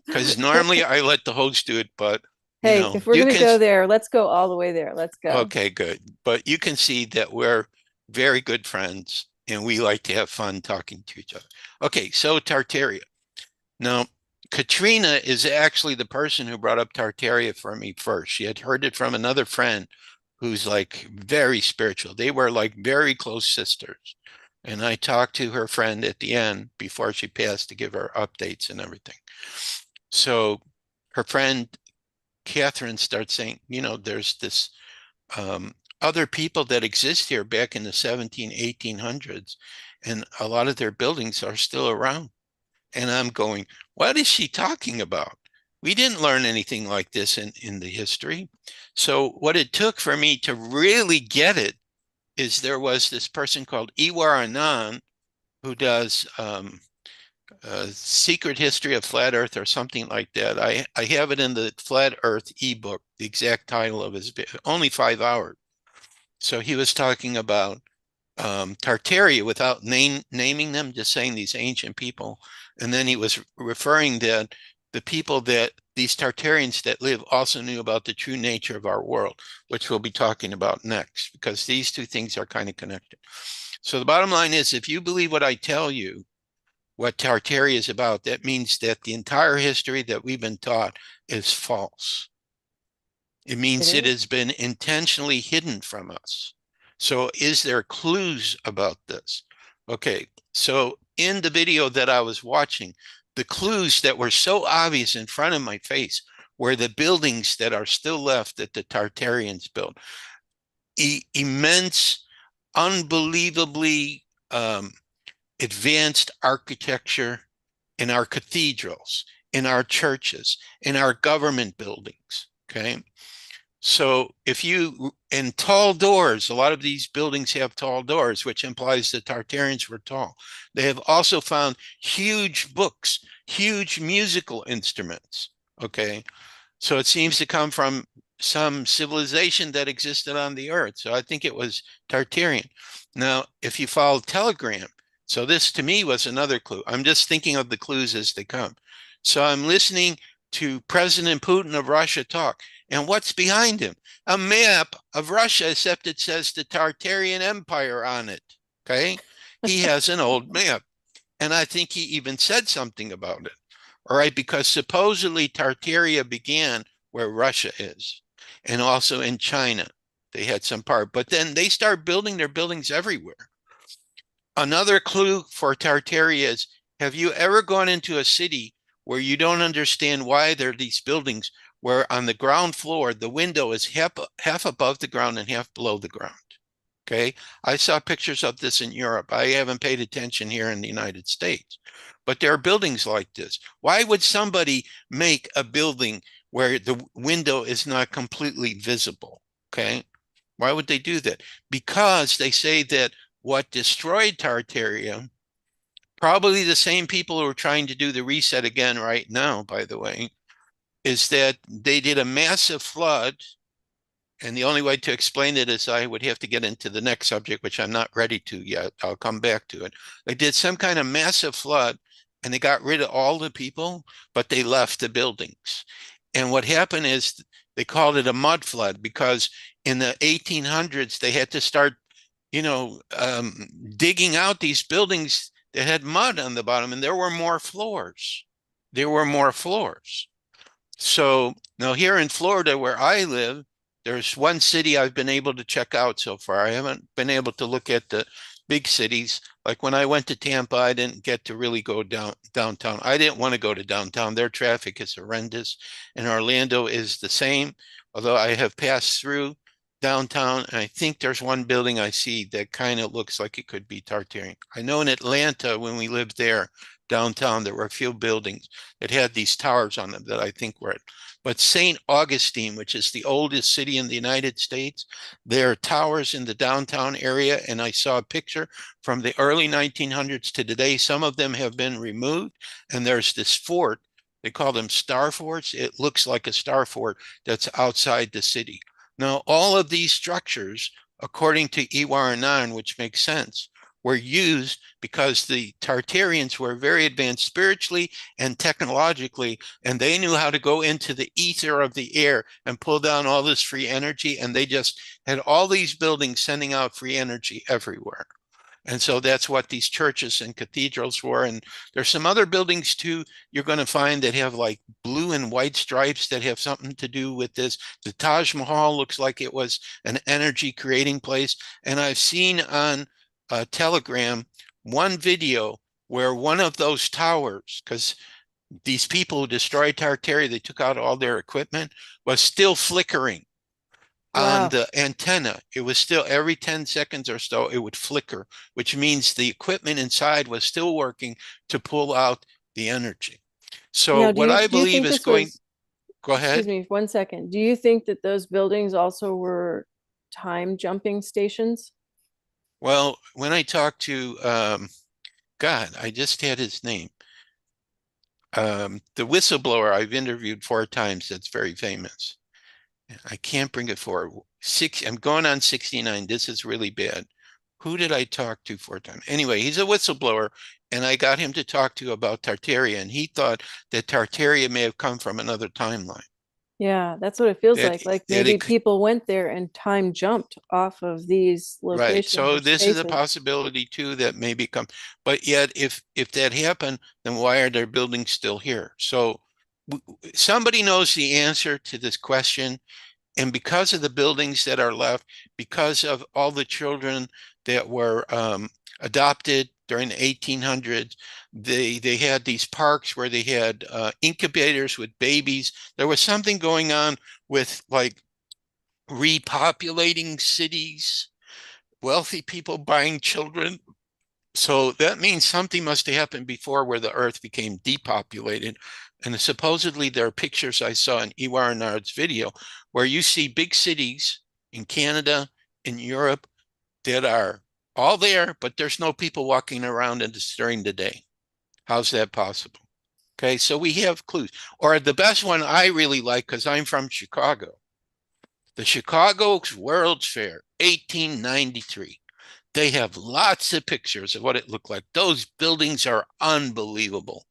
because normally I let the host do it, but Hey, if we're you going to can. go there, let's go all the way there. Let's go. Okay, good. But you can see that we're very good friends and we like to have fun talking to each other. Okay, so Tartaria. Now, Katrina is actually the person who brought up Tartaria for me first. She had heard it from another friend who's like very spiritual. They were like very close sisters. And I talked to her friend at the end before she passed to give her updates and everything. So her friend Catherine starts saying, there's this other people that exist here back in the 17, 1800s, and a lot of their buildings are still around. And I'm going, what is she talking about? We didn't learn anything like this in the history. So what it took for me to really get it is there was this person called Iwar Anand who does Secret History of Flat Earth or something like that. I have it in the Flat Earth ebook, the exact title of his, only 5 hours. So he was talking about Tartaria without naming them, just saying these ancient people. And then he was referring that the people that these Tartarians that live also knew about the true nature of our world, which we'll be talking about next, because these two things are kind of connected. So the bottom line is, if you believe what I tell you, what Tartaria is about, that means that the entire history that we've been taught is false. It It means it is. has been intentionally hidden from us. So is there clues about this? Okay, so in the video that I was watching, the clues that were so obvious in front of my face were the buildings that are still left that the Tartarians built. Immense, unbelievably advanced architecture in our cathedrals, in our churches, in our government buildings. Okay. So if you, and tall doors, a lot of these buildings have tall doors, which implies the Tartarians were tall. They have also found huge books, huge musical instruments. Okay. So it seems to come from some civilization that existed on the earth. So I think it was Tartarian. Now, if you follow Telegram, so this to me was another clue. I'm just thinking of the clues as they come. So I'm listening to President Putin of Russia talk. And what's behind him? A map of Russia, except it says the Tartarian Empire on it. Okay. He has an old map. And I think he even said something about it. All right, because supposedly Tartaria began where Russia is, and also in China. They had some part, but then they start building their buildings everywhere. Another clue for Tartaria is, have you ever gone into a city where you don't understand why there are these buildings where on the ground floor, the window is half above the ground and half below the ground? Okay. I saw pictures of this in Europe. I haven't paid attention here in the United States, but there are buildings like this. Why would somebody make a building where the window is not completely visible? Okay. Why would they do that? Because they say that what destroyed Tartaria, probably the same people who are trying to do the reset again right now, by the way, is that they did a massive flood. And the only way to explain it is I would have to get into the next subject, which I'm not ready to yet. I'll come back to it. They did some kind of massive flood and they got rid of all the people, but they left the buildings. And what happened is they called it a mud flood because in the 1800s, they had to start, you know, digging out these buildings that had mud on the bottom, and there were more floors. There were more floors. So now here in Florida, where I live, there's one city I've been able to check out so far. I haven't been able to look at the big cities. Like when I went to Tampa, I didn't get to really go downtown. I didn't want to go to downtown. Their traffic is horrendous. And Orlando is the same, although I have passed through downtown, and I think there's one building I see that kind of looks like it could be Tartarian. I know in Atlanta, when we lived there downtown, there were a few buildings that had these towers on them that I think were it. But St. Augustine, which is the oldest city in the United States, there are towers in the downtown area, and I saw a picture from the early 1900s to today. Some of them have been removed, and there's this fort. They call them star forts. It looks like a star fort that's outside the city. Now, all of these structures, according to Iwaran, which makes sense, were used because the Tartarians were very advanced spiritually and technologically, and they knew how to go into the ether of the air and pull down all this free energy, and they just had all these buildings sending out free energy everywhere. And so that's what these churches and cathedrals were. And there's some other buildings too you're going to find that have like blue and white stripes that have something to do with this. The Taj Mahal looks like it was an energy creating place. And I've seen on Telegram one video where one of those towers, because these people who destroyed Tartaria, they took out all their equipment, was still flickering on Wow. the antenna. It was still every 10 seconds or so, it would flicker, which means the equipment inside was still working to pull out the energy. So Now, what I do you believe think is this going, was, go excuse ahead. me, 1 second. Do you think that those buildings also were time jumping stations? Well, when I talked to, God, I just had his name. The whistleblower I've interviewed 4 times that's very famous. I can't bring it forward. I'm going on 69. This is really bad. Who did I talk to 4 times? Anyway, he's a whistleblower, and I got him to talk to about Tartaria, and he thought that Tartaria may have come from another timeline. Yeah, that's what it feels That like. Like that maybe it people went there and time jumped off of these right. locations So or this is a spaces. possibility too that maybe come, but yet if that happened, then why are their buildings still here? So somebody knows the answer to this question. And because of the buildings that are left, because of all the children that were adopted during the 1800s, they had these parks where they had incubators with babies. There was something going on with like repopulating cities, wealthy people buying children. So that means something must have happened before where the earth became depopulated. And supposedly there are pictures I saw in Iwa Renard's video where you see big cities in Canada, in Europe that are all there, but there's no people walking around in during the day. How's that possible? Okay, so we have clues. Or the best one I really like, because I'm from Chicago, the Chicago World's Fair, 1893. They have lots of pictures of what it looked like. Those buildings are unbelievable.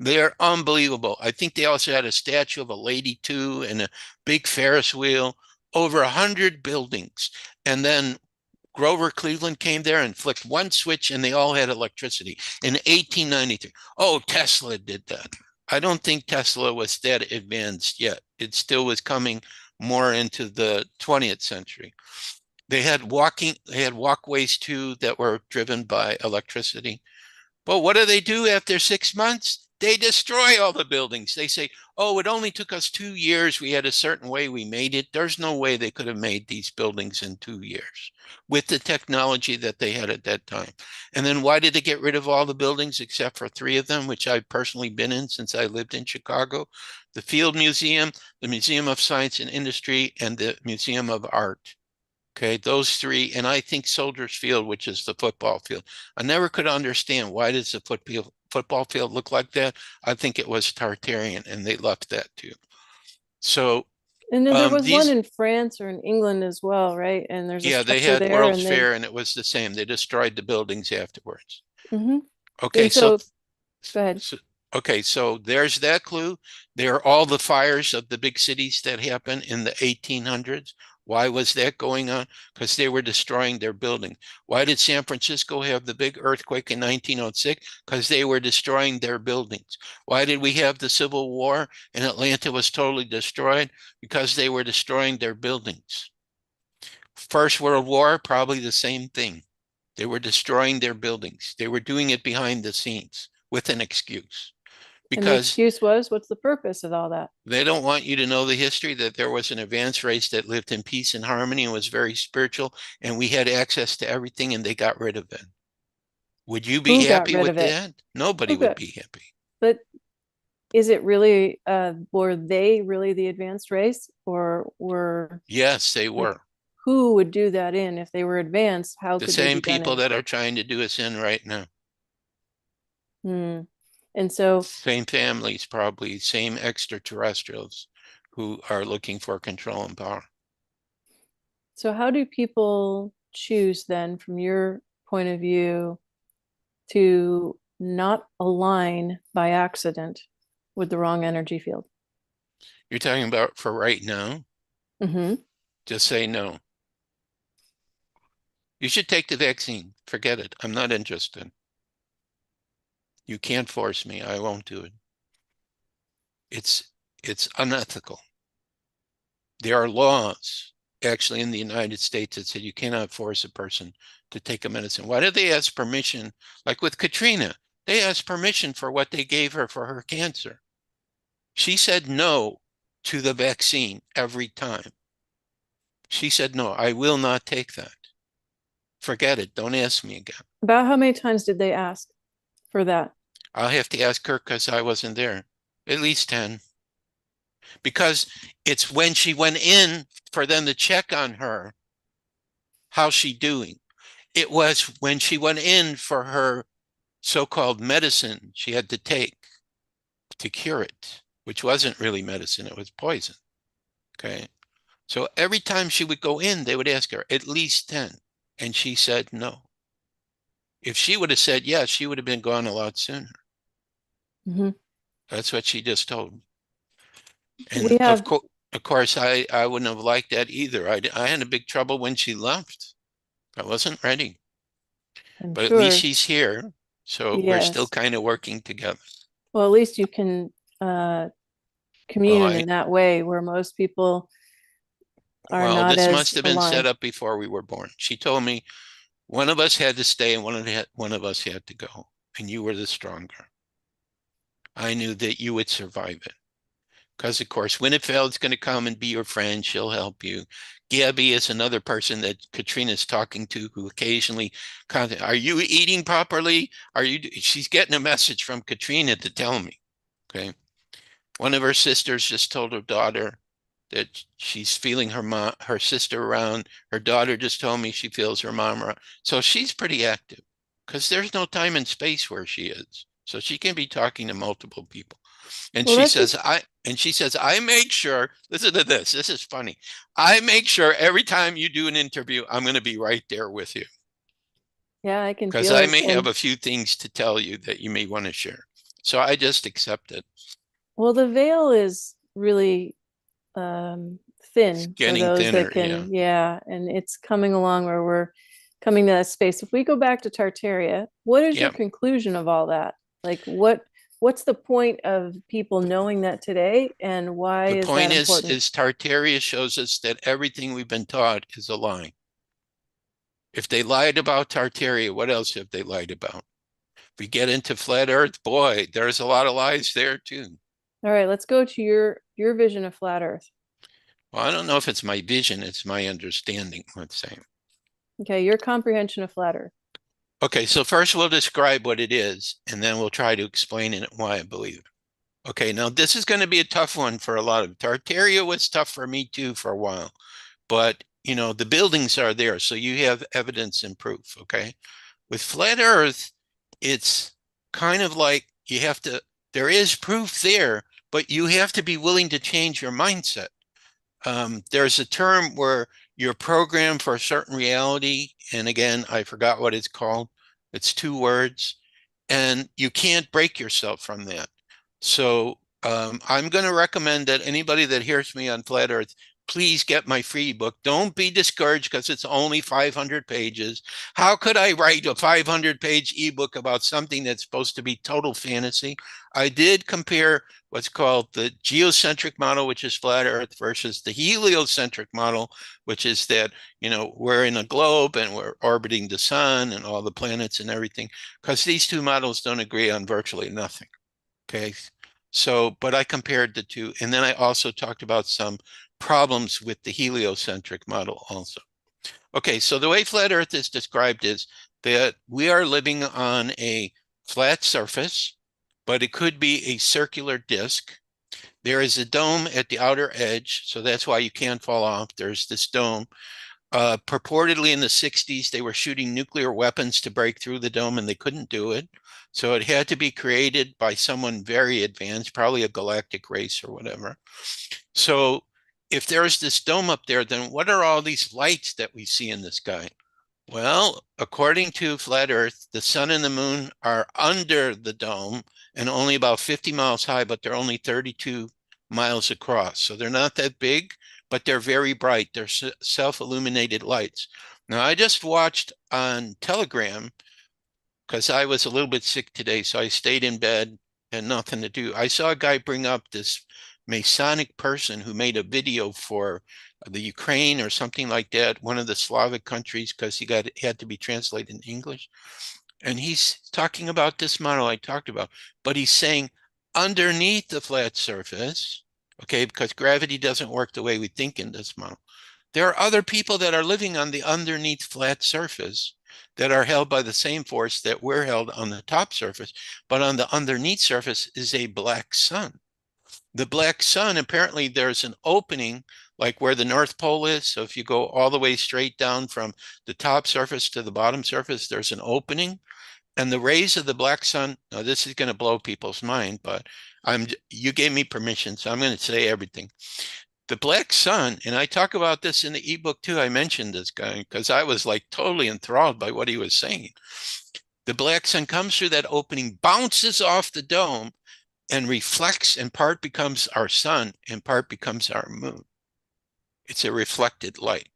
They're unbelievable. I think they also had a statue of a lady too and a big Ferris wheel, over 100 buildings. And then Grover Cleveland came there and flicked one switch and they all had electricity in 1893. Oh, Tesla did that. I don't think Tesla was that advanced yet. It still was coming more into the 20th century. They had walkways too that were driven by electricity. But what do after 6 months? They destroy all the buildings. They say, oh, it only took us 2 years. We had a certain way we made it. There's no way they could have made these buildings in 2 years with the technology that they had at that time. And then why did they get rid of all the buildings except for three of them, which I've personally been in since I lived in Chicago? The Field Museum, the Museum of Science and Industry, and the Museum of Art. Okay, those three, and I think Soldiers Field, which is the football field. I never could understand why does the football field look like that? I think it was Tartarian, and they left that too. So And then there was one these, in France or in England as well, right? And there's a yeah, they structure had there, World's and they. Fair, and it was the same. They destroyed the buildings afterwards. Hmm. Okay, And so, go ahead. so okay, so there's that clue. There are all the fires of the big cities that happened in the 1800s. Why was that going on? Because they were destroying their building. Why did San Francisco have the big earthquake in 1906? Because they were destroying their buildings. Why did we have the Civil War and Atlanta was totally destroyed? Because they were destroying their buildings. First World War, probably the same thing. They were destroying their buildings. They were doing it behind the scenes with an excuse And the because excuse was, what's the purpose of all that? they don't want you to know the history that there was an advanced race that lived in peace and harmony and was very spiritual, and we had access to everything and they got rid of it. Would you be Who got happy rid with of it? that? Nobody Who would got, be happy. but is it really, were they really the advanced race, or were, Yes, they like, were. who would do that in? If they were advanced, how The could they same be done people in? that are trying to do us in right now. Hmm. And so, Same families, probably, same extraterrestrials who are looking for control and power. so how do people choose then, from your point of view, to not align by accident with the wrong energy field? You're talking about for right now? Mm-hmm. Just say no. You should take the vaccine. Forget it. I'm not interested. You can't force me. I won't do it. It's it's unethical. There are laws actually in the United States that said you cannot force a person to take a medicine. Why did they ask permission? Like with Katrina, they asked permission for what they gave her for her cancer. She said no to the vaccine every time. She said, no, I will not take that. Forget it. Don't ask me again. About how many times did they ask for that? I'll have to ask her because I wasn't there. At least 10. Because it's when she went in for them to check on her, how's she doing? It was when she went in for her so-called medicine she had to take to cure it, which wasn't really medicine, it was poison. Okay. So every time she would go in, they would ask her at least 10. And she said no. If she would have said yes, she would have been gone a lot sooner. Mm-hmm. That's what she just told me. We And have, of course, I wouldn't have liked that either. I had a big trouble when she left. I wasn't ready, I'm but at least sure, she's here. So we're still yes. kind of working together. Well, at least you can uh, Well, commune in that way, where most people are well, not this as must have been set aligned. up before we were born. She told me one of us had to stay and one of us had to go, and you were the stronger. I knew that you would survive it. Because, of course, Winifred's going to come and be your friend. She'll help you. Gabby is another person that Katrina's talking to who occasionally contact. Are you eating properly? She's getting a message from Katrina to tell me. Okay. One of her sisters just told her daughter that she's feeling her sister around. Her daughter just told me she feels her mom around. So she's pretty active because there's no time and space where she is. So she can be talking to multiple people. And Well, that's just, she says, I make sure, listen to this. This is funny. I make sure every time you do an interview, I'm going to be right there with you yeah, I can because feel I it. may have And a few things to tell you that you may want to share. So I just accept it. well, the veil is really It's thin for getting those that thinner. Yeah. can, yeah, and it's coming along where we're coming to that space. If we go back to Tartaria, what is your Yep. conclusion of all that? Like what's the point of people knowing that today, and why The is that point important? is Tartaria shows us that everything we've been taught is a lie. If they lied about Tartaria, what else have they lied about? If we get into flat Earth, boy, there's a lot of lies there too. All right, let's go to your vision of flat Earth. Well, I don't know if it's my vision, it's my understanding, let's say. Okay, your comprehension of flat Earth. Okay, so first we'll describe what it is, and then we'll try to explain it why I believe it. Okay, now this is going to be a tough one for a lot of Tartaria was tough for me too for a while, but you know, the buildings are there, so you have evidence and proof, okay? With flat Earth, it's kind of like you have to, there is proof there, but you have to be willing to change your mindset. There's a term where you're programmed for a certain reality. And again, I forgot what it's called. It's two words, and you can't break yourself from that. So I'm going to recommend that anybody that hears me on Flat Earth, please get my free book. Don't be discouraged because it's only 500 pages. How could I write a 500-page ebook about something that's supposed to be total fantasy? I did compare what's called the geocentric model, which is flat Earth, versus the heliocentric model, which is that, you know, we're in a globe and we're orbiting the sun and all the planets and everything, because these two models don't agree on virtually nothing. Okay. So, but I compared the two. And then I also talked about some problems with the heliocentric model also. Okay. So the way flat Earth is described is that we are living on a flat surface, but it could be a circular disk. There is a dome at the outer edge. So that's why you can't fall off. There's this dome. Purportedly in the 60s, they were shooting nuclear weapons to break through the dome and they couldn't do it. So it had to be created by someone very advanced, probably a galactic race or whatever. So if there's this dome up there, then what are all these lights that we see in the sky? Well, according to Flat Earth, the sun and the moon are under the dome and only about 50 miles high, but they're only 32 miles across. So they're not that big, but they're very bright. They're self-illuminated lights. Now, I just watched on Telegram because I was a little bit sick today, so I stayed in bed and nothing to do. I saw a guy bring up this Masonic person who made a video for the Ukraine or something like that, one of the Slavic countries, because had to be translated in English. And he's talking about this model I talked about, but he's saying underneath the flat surface, okay, because gravity doesn't work the way we think in this model. There are other people that are living on the underneath flat surface that are held by the same force that we're held on the top surface, but on the underneath surface is a black sun. The black sun, apparently there's an opening like where the North Pole is. So if you go all the way straight down from the top surface to the bottom surface, there's an opening. And the rays of the black sun, now this is going to blow people's mind, but you gave me permission, so I'm going to say everything. The black sun, and I talk about this in the ebook too. I mentioned this guy because I was like totally enthralled by what he was saying. The black sun comes through that opening, bounces off the dome, and reflects, and part becomes our sun and part becomes our moon. It's a reflected light.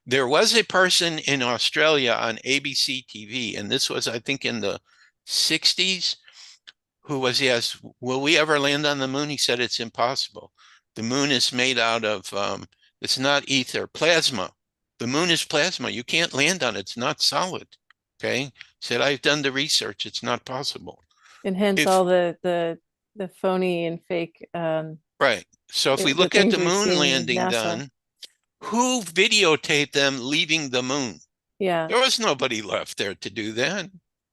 There was a person in Australia on ABC TV, and this was, I think, in the 60s, who was asked, will we ever land on the moon? He said, it's impossible. The moon is made out of, it's not ether, plasma. The moon is plasma. You can't land on it. It's not solid. Okay. He said, I've done the research. It's not possible. And hence If, all the phony and fake right. So if we the look at things the we've moon seen with landing NASA. done, who videotaped them leaving the moon? Yeah. There was nobody left there to do that.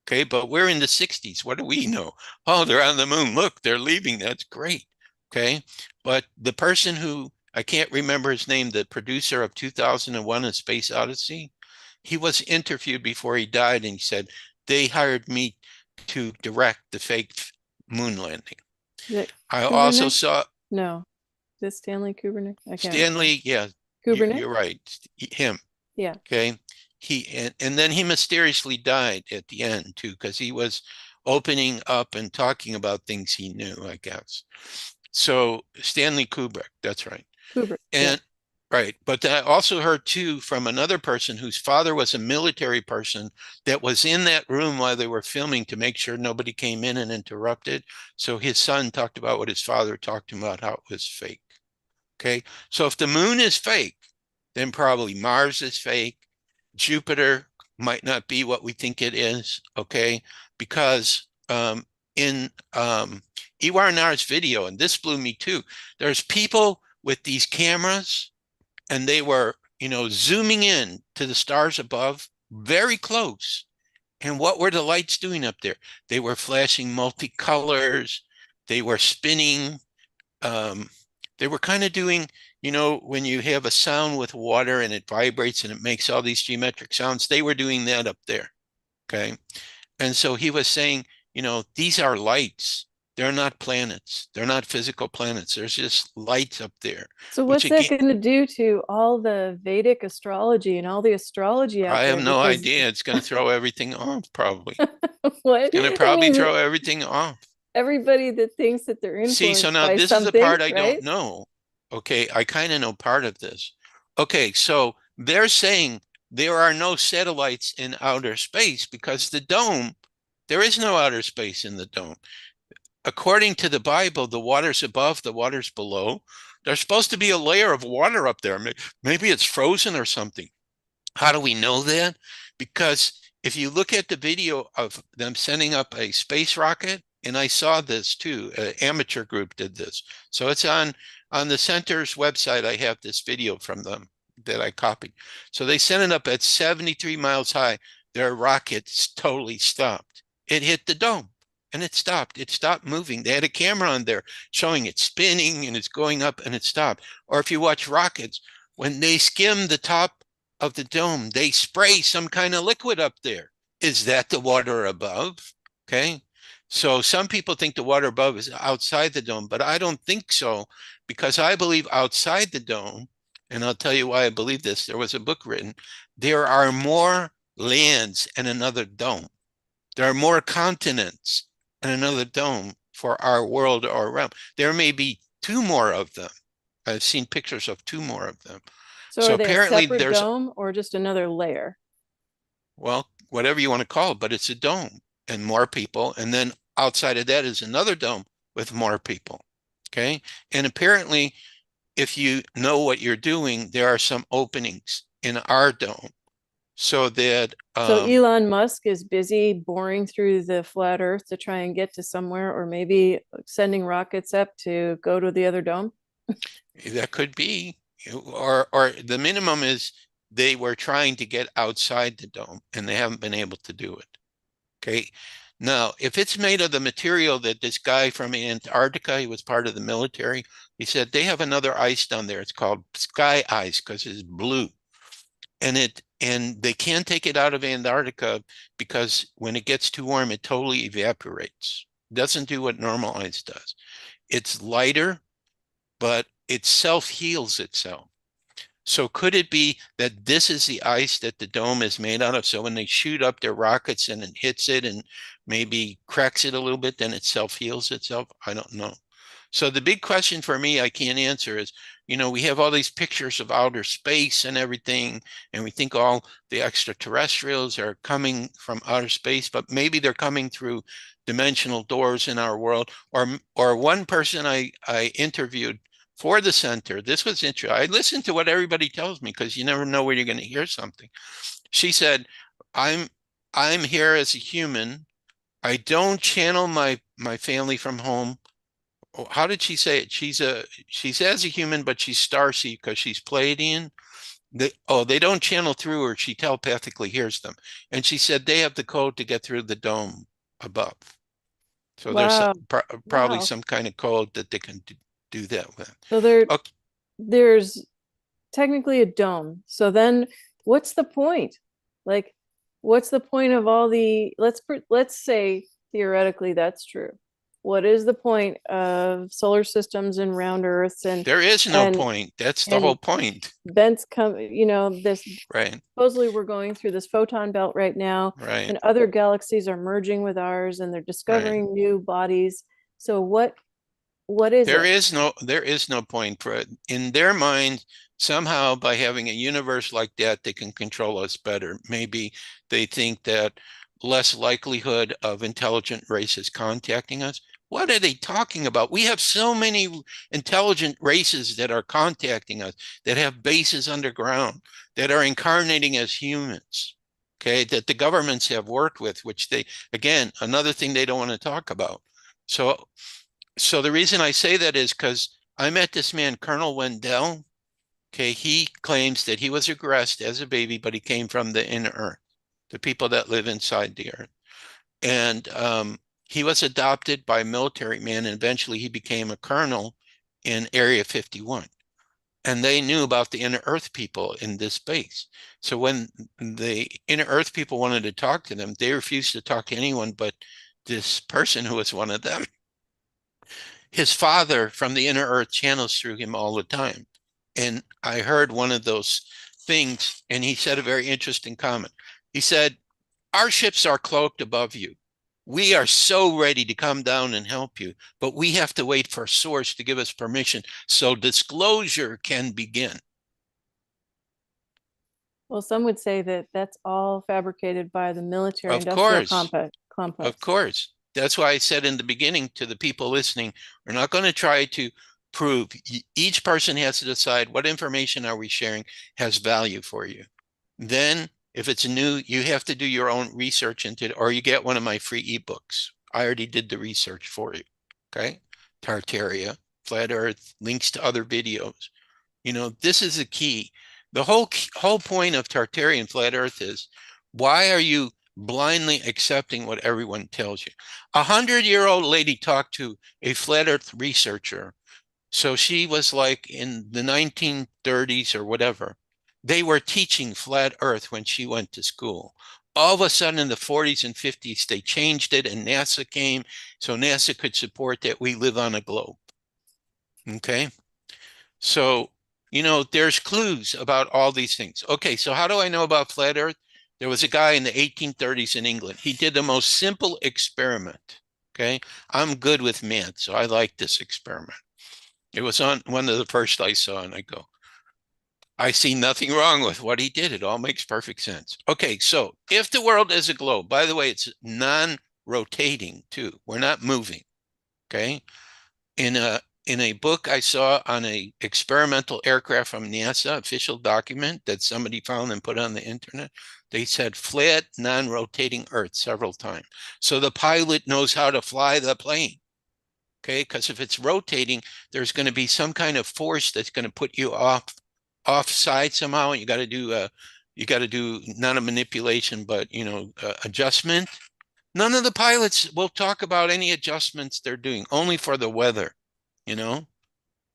Okay, but we're in the 60s. What do we know? Oh, they're on the moon. Look, they're leaving. That's great. Okay, but the person who, I can't remember his name, the producer of 2001 A Space Odyssey, he was interviewed before he died and he said, they hired me to direct the fake moon landing. Is it I also Kubernetes? saw No. Is it Stanley Kubrick? I can't remember. Stanley, yeah, Kubrick? you're right, him. Yeah. Okay. And then he mysteriously died at the end too, because he was opening up and talking about things he knew, I guess. So Stanley Kubrick, that's right. Kubrick. And Yeah. Right. But I also heard too from another person whose father was a military person that was in that room while they were filming to make sure nobody came in and interrupted. So his son talked about what his father talked to him about, how it was fake. Okay. So if the moon is fake, then probably Mars is fake. Jupiter might not be what we think it is. Okay. Because in Iwarnar's video, and this blew me too, there's people with these cameras and they were, zooming in to the stars above, very close. And what were the lights doing up there? They were flashing multicolors. They were spinning. Um, they were kind of doing, when you have a sound with water and it vibrates and it makes all these geometric sounds, they were doing that up there. Okay. And so he was saying, these are lights. They're not planets. They're not physical planets. There's just lights up there, So which what's that again, going to do to all the Vedic astrology and all the astrology I out have there? no Because idea. It's going to throw everything off, probably. It's what? going to I probably mean, throw everything off. everybody that thinks that they're See, so influenced now by this is the something, part I don't right? know. Okay, I kind of know part of this. Okay, so they're saying there are no satellites in outer space because the dome, there is no outer space in the dome. According to the Bible, the water's above, the water's below. There's supposed to be a layer of water up there. Maybe it's frozen or something. How do we know that? Because if you look at the video of them sending up a space rocket, and I saw this too, an amateur group did this. So it's on the center's website. I have this video from them that I copied. So they sent it up at 73 miles high. Their rocket totally stopped. It hit the dome and it stopped. It stopped moving. They had a camera on there showing it spinning and it's going up and it stopped. Or if you watch rockets, when they skim the top of the dome, they spray some kind of liquid up there. Is that the water above? Okay. So some people think the water above is outside the dome, but I don't think so because I believe outside the dome, and I'll tell you why I believe this. There was a book written, there are more lands in another dome. There are more continents in another dome for our world or realm. There may be two more of them. I've seen pictures of two more of them. So So are they a apparently separate there's, dome or just another layer? well, whatever you want to call it, but it's a dome and more people. And then outside of that is another dome with more people. Okay. And apparently, if you know what you're doing, there are some openings in our dome so that, So Elon Musk is busy boring through the flat earth to try and get to somewhere, or maybe sending rockets up to go to the other dome. that could be, or the minimum is they were trying to get outside the dome and they haven't been able to do it. Okay. Now, if it's made of the material that this guy from Antarctica, he was part of the military, he said they have another ice down there. It's called sky ice because it's blue. And they can't take it out of Antarctica because when it gets too warm, it totally evaporates. It doesn't do what normal ice does. It's lighter, but it self-heals itself. So could it be that this is the ice that the dome is made out of? So when they shoot up their rockets and it hits it and maybe cracks it a little bit, then it self-heals itself? I don't know. So the big question for me I can't answer is, we have all these pictures of outer space and everything, and we think all the extraterrestrials are coming from outer space, but maybe they're coming through dimensional doors in our world. Or one person I interviewed for the center. This was interesting. I listen to what everybody tells me because you never know where you're going to hear something. She said, "I'm I'm here as a human. I don't channel my family from home." Oh, how did she say it? She's as a human, but she's starseed because she's Pleiadian. They don't channel through her. She telepathically hears them. And she said they have the code to get through the dome above. So there's Wow. probably Wow. some kind of code that they can do that with. So Okay, there's technically a dome. So then what's the point? Like, what's the point of all the, let's say theoretically that's true. What is the point of solar systems and round earths there is no and point. That's the and whole point. Bent's come, this Right, supposedly we're going through this photon belt right now, right, and other galaxies are merging with ours and they're right. discovering new bodies. So what is it? There is no point for it. In their mind, Somehow, by having a universe like that, they can control us better. Maybe they think that less likelihood of intelligent races contacting us. What are they talking about? We have so many intelligent races that are contacting us, that have bases underground, that are incarnating as humans, okay, that the governments have worked with, which they, again, another thing they don't want to talk about. So the reason I say that is because I met this man, Colonel Wendell. Okay, he claims that he was aggressed as a baby, but he came from the inner earth, the people that live inside the earth. And he was adopted by a military man, and eventually he became a colonel in Area 51. And they knew about the inner earth people in this base. So when the inner earth people wanted to talk to them, they refused to talk to anyone but this person who was one of them. His father from the inner earth channels through him all the time. And I heard one of those things, and he said a very interesting comment. He said, our ships are cloaked above you. We are so ready to come down and help you, but we have to wait for Source to give us permission so disclosure can begin. Well, some would say that that's all fabricated by the military Of industrial course, of complex. course. That's why I said in the beginning to the people listening, we're not going to try to prove. Each person has to decide what information are we sharing has value for you. Then if it's new, you have to do your own research into it, or you get one of my free ebooks. I already did the research for you. Okay. Tartaria, Flat Earth, links to other videos. You know, this is the key. The whole point of Tartarian Flat Earth is, why are you blindly accepting what everyone tells you? 100-year-old lady talked to a Flat Earth researcher. So she was like in the 1930s or whatever. They were teaching flat Earth when she went to school. All of a sudden in the 40s and 50s, they changed it and NASA came so NASA could support that we live on a globe. Okay. So, you know, there's clues about all these things. Okay, so how do I know about flat Earth? There was a guy in the 1830s in England. He did the most simple experiment. Okay, I'm good with math, so I like this experiment. It was on one of the first I saw, and I go, I see nothing wrong with what he did. It all makes perfect sense. Okay, so if the world is a globe, by the way, it's non-rotating too. We're not moving. Okay, in a book I saw on a experimental aircraft from NASA, official document that somebody found and put on the internet, they said flat, non-rotating Earth several times. So the pilot knows how to fly the plane. Okay, because if it's rotating, there's going to be some kind of force that's going to put you offside somehow. You got to do not a manipulation, but adjustment. None of the pilots will talk about any adjustments they're doing, only for the weather. You know,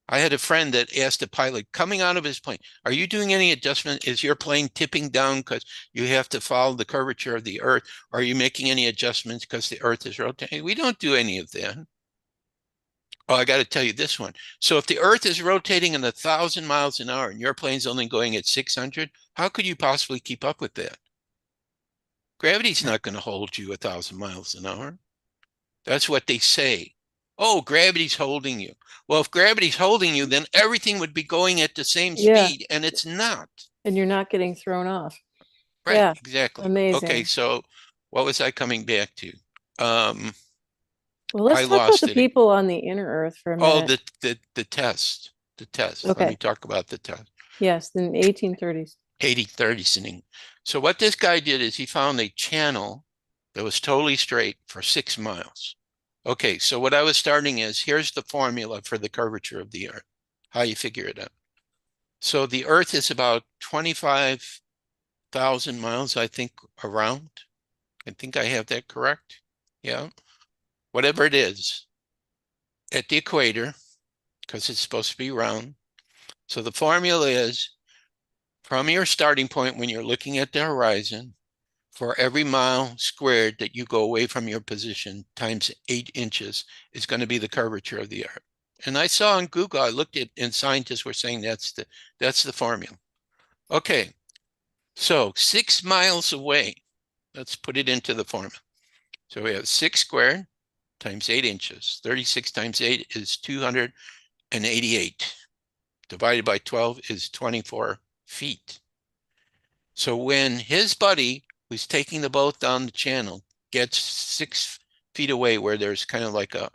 I had a friend that asked a pilot coming out of his plane, are you doing any adjustment? Is your plane tipping down because you have to follow the curvature of the Earth? Are you making any adjustments because the Earth is rotating? We don't do any of that. Oh, I got to tell you this one. So if the Earth is rotating at 1,000 miles an hour and your plane's only going at 600, how could you possibly keep up with that? Gravity's not going to hold you 1,000 miles an hour. That's what they say. Oh, gravity's holding you. Well, if gravity's holding you, then everything would be going at the same Yeah, speed, and it's not. and you're not getting thrown off. Right, Yeah, exactly. Okay, amazing. so what was I coming back to? Um, Well, I let's talk about lost the it. people on the inner earth for a Oh, minute. the test. The test. Let me Okay. talk about the test. Yes, in the 1830s. 80-30 sinning. So what this guy did is he found a channel that was totally straight for 6 miles. Okay, so what I was starting is, here's the formula for the curvature of the Earth, how you figure it out. So the Earth is about 25,000 miles, I think, around. I think I have that correct. Yeah, whatever it is, at the equator, because it's supposed to be round. So the formula is, from your starting point when you're looking at the horizon, for every mile squared that you go away from your position times 8 inches is going to be the curvature of the Earth. And I saw on Google, I looked at, and scientists were saying that's the formula. Okay, so 6 miles away, let's put it into the formula. So we have 6 squared times 8 inches. 36 times 8 is 288. divided by 12 is 24 feet. So when his buddy, who's taking the boat down the channel, gets 6 feet away where there's kind of like a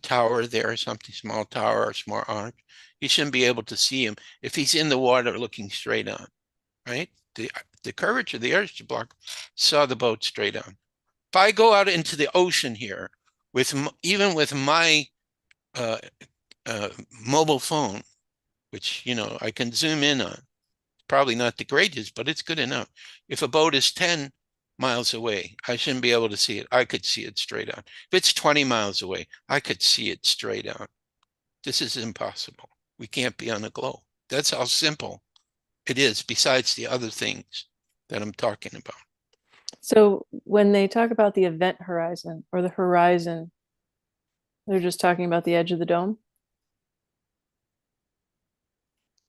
tower there or something, small tower or small arch, he shouldn't be able to see him if he's in the water looking straight on, right? The curvature of the earth block saw the boat straight on. If I go out into the ocean here, even with my uh, mobile phone, which, I can zoom in on, probably not the greatest, but it's good enough. If a boat is 10 miles away, I shouldn't be able to see it. I could see it straight on. If it's 20 miles away, I could see it straight on. This is impossible. We can't be on a globe. That's how simple it is, besides the other things that I'm talking about. So when they talk about the event horizon or the horizon, they're just talking about the edge of the dome.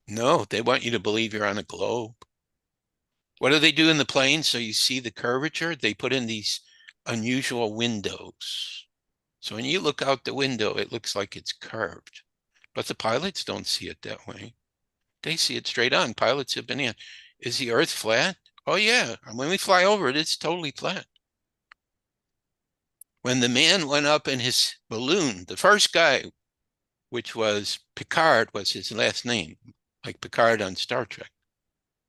No, they want you to believe you're on a globe. What do they do in the plane so you see the curvature? They put in these unusual windows. So when you look out the window, it looks like it's curved. But the pilots don't see it that way. They see it straight on. Pilots have been in. Is the Earth flat? Oh, yeah. When we fly over it, it's totally flat. When the man went up in his balloon, the first guy, which was Picard, was his last name, like Picard on Star Trek.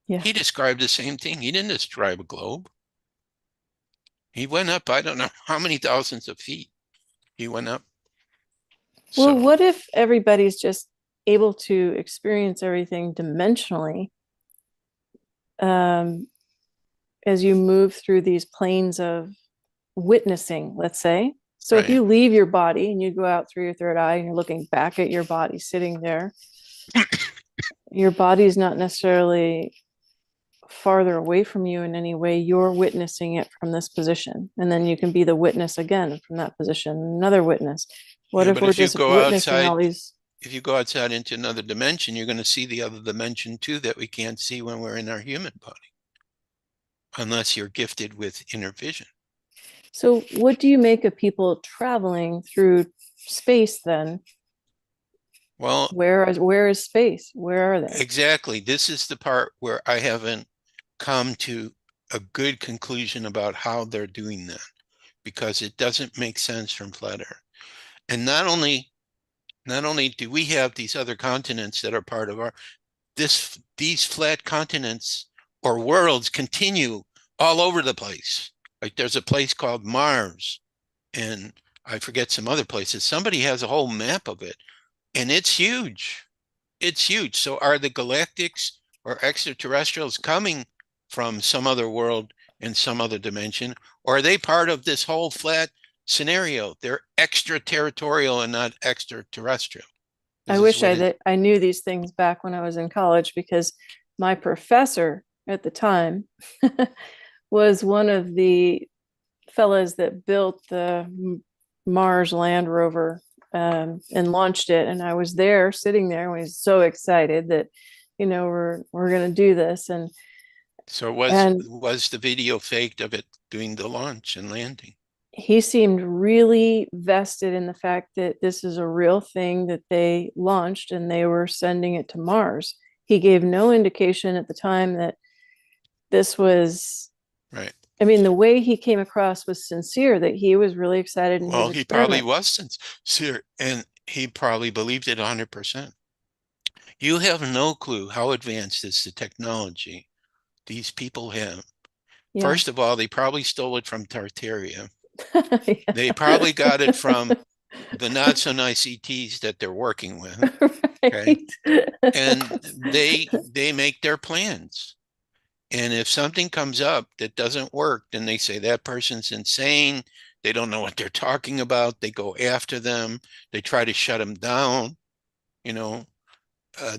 Yeah. He described the same thing. He didn't describe a globe. He went up, I don't know how many thousands of feet he went up. Well, So, what if everybody's just able to experience everything dimensionally as you move through these planes of witnessing, let's say? So if right. you leave your body and you go out through your third eye and you're looking back at your body sitting there, your body's not necessarily farther away from you in any way. You're witnessing it from this position. And then you can be the witness again from that position, another witness. What Yeah, if but we're if you just go witnessing outside, all these? if you go outside into another dimension, you're going to see the other dimension too that we can't see when we're in our human body, unless you're gifted with inner vision. So, what do you make of people traveling through space then? Well, Where is space? Where are they? exactly. This is the part where I haven't come to a good conclusion about how they're doing that, because it doesn't make sense from flat Earth. And not only do we have these other continents that are part of these flat continents or worlds continue all over the place. Like there's a place called Mars, and I forget some other places. Somebody has a whole map of it, and it's huge. It's huge. So are the galactics or extraterrestrials coming from some other world in some other dimension, or are they part of this whole flat scenario? They're extraterritorial and not extraterrestrial. I This is wish what I it, that I knew these things back when I was in college because my professor at the time was one of the fellas that built the Mars Land Rover and launched it. And I was there, sitting there, and he was so excited that, we're going to do this. so was And was the video faked of it doing the launch and landing? he seemed really vested in the fact that this is a real thing that they launched and they were sending it to Mars. He gave no indication at the time that this was, Right. I mean, the way he came across was sincere, that he was really excited in his Well, he probably experiment. was sincere, and he probably believed it 100%. You have no clue how advanced is the technology these people have. Yeah. First of all, they probably stole it from Tartaria. They probably Yeah. got it from the not so nice ETs that they're working with. Okay. Right. And they make their plans. And if something comes up that doesn't work, then they say that person's insane. They don't know what they're talking about. They go after them. They try to shut them down. You know,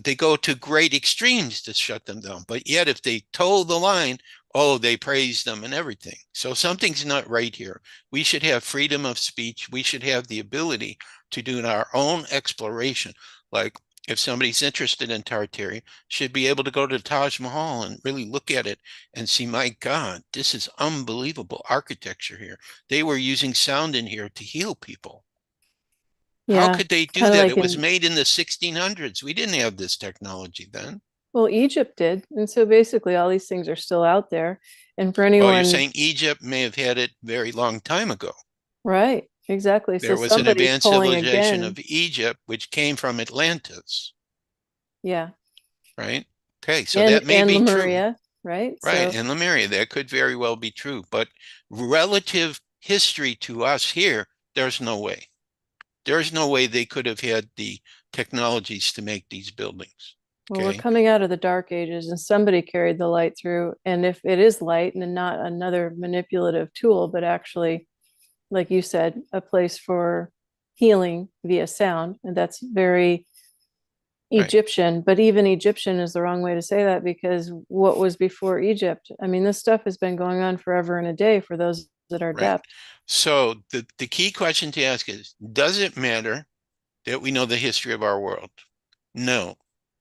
they go to great extremes to shut them down. But yet, if they toe the line, oh, they praise them and everything. So something's not right here. We should have freedom of speech. We should have the ability to do our own exploration. Like if somebody's interested in Tartary, should be able to go to Taj Mahal and really look at it and see, my God, this is unbelievable architecture here. They were using sound in here to heal people. How Yeah, could they do kind of that? like It was in, made in the 1600s. We didn't have this technology then. well, Egypt did. And so basically all these things are still out there. And for Well, you're anyone, saying Egypt may have had it very long time ago. right, exactly. So There was an somebody's advanced pulling civilization again. of Egypt, which came from Atlantis, Yeah. right? Okay, so that may And be true, Lemuria, right? right? So, And Lemuria, that could very well be true. But relative history to us here, there's no way. There's no way they could have had the technologies to make these buildings. well, we're Okay, coming out of the dark ages and somebody carried the light through. And if it is light and not another manipulative tool, but actually, like you said, a place for healing via sound, and that's very right, Egyptian, but even Egyptian is the wrong way to say that because what was before Egypt? I mean, this stuff has been going on forever and a day for those that are right. adept. So the key question to ask is, does it matter that we know the history of our world? No,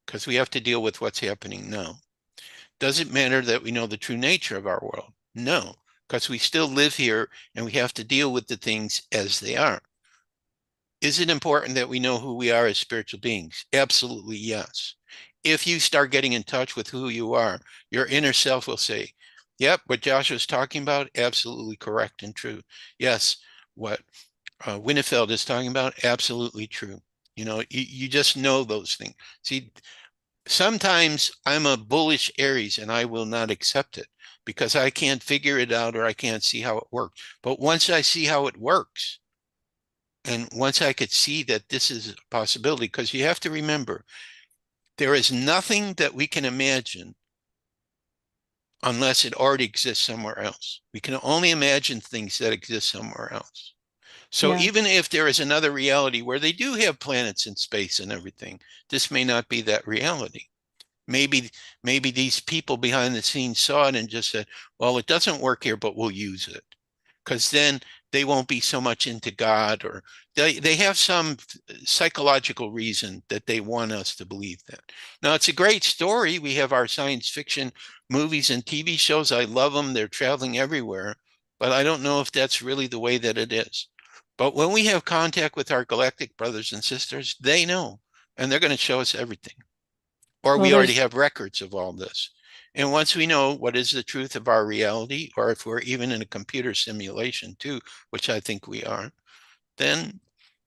because we have to deal with what's happening now. Does it matter that we know the true nature of our world? No, because we still live here and we have to deal with the things as they are. Is it important that we know who we are as spiritual beings? Absolutely, yes. If you start getting in touch with who you are, your inner self will say, yep, what Joshua's talking about, absolutely correct and true. Yes, what Winifred is talking about, absolutely true. You know, you just know those things. See, sometimes I'm a bullish Aries and I will not accept it because I can't figure it out or I can't see how it works. But once I see how it works, and once I could see that this is a possibility, because you have to remember, there is nothing that we can imagine unless it already exists somewhere else. We can only imagine things that exist somewhere else. So Yeah. even if there is another reality where they do have planets in space and everything, this may not be that reality. Maybe these people behind the scenes saw it and just said, well, it doesn't work here, but we'll use it. Because then they won't be so much into God, or they have some psychological reason that they want us to believe that. Now, it's a great story. We have our science fiction movies and TV shows. I love them. They're traveling everywhere, but I don't know if that's really the way that it is. But when we have contact with our galactic brothers and sisters, they know, and they're going to show us everything. Or Well, we already there's have records of all this. And once we know what is the truth of our reality, or if we're even in a computer simulation too, which I think we are, then,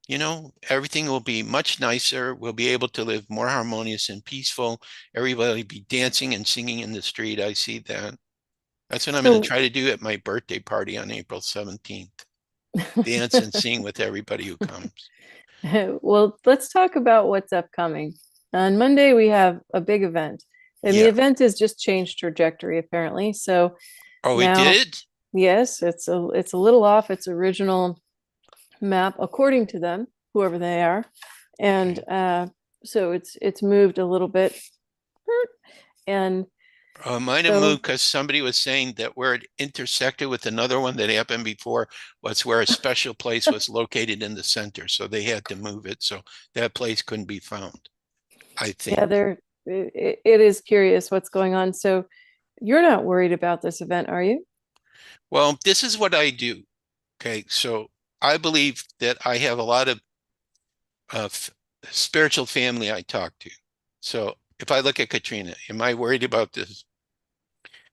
you know, everything will be much nicer. We'll be able to live more harmonious and peaceful. Everybody be dancing and singing in the street. I see that. That's what I'm going to so try to do at my birthday party on April 17th. Dance and sing with everybody who comes. well, let's talk about what's upcoming. On Monday, we have a big event, and the Yeah. event has just changed trajectory apparently. So Oh, we now, did? yes, it's a little off its original map according to them, whoever they are, and Okay. so it's moved a little bit, and Might have so moved because somebody was saying that where it intersected with another one that happened before was where a special place was located in the center. So they had to move it. So that place couldn't be found, I yeah, think. it is curious what's going on. So you're not worried about this event, are you? Well, this is what I do. Okay. So I believe that I have a lot of f spiritual family I talk to. So if I look at Katrina, am I worried about this?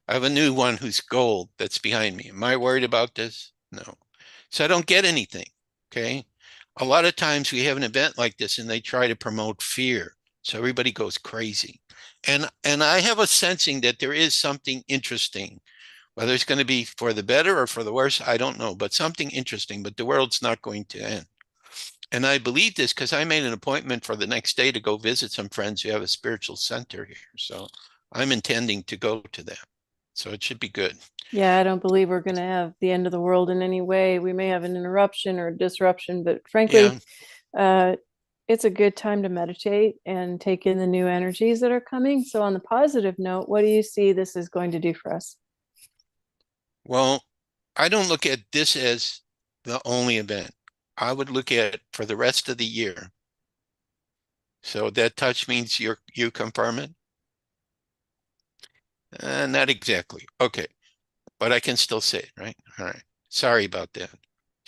I have a new one who's gold that's behind me. Am I worried about this? No. So I don't get anything. Okay. A lot of times we have an event like this and they try to promote fear. So everybody goes crazy. And I have a sensing that there is something interesting, whether it's going to be for the better or for the worse, I don't know, but something interesting, but the world's not going to end. And I believe this because I made an appointment for the next day to go visit some friends who have a spiritual center here. So I'm intending to go to that. So it should be good. Yeah, I don't believe we're going to have the end of the world in any way. We may have an interruption or disruption, but Yeah. frankly, uh, it's a good time to meditate and take in the new energies that are coming. So, on the positive note, what do you see this is going to do for us? Well, I don't look at this as the only event. I would look at it for the rest of the year. So that touch means you confirm it? Not exactly. Okay. But I can still say it, right? All right. Sorry about that.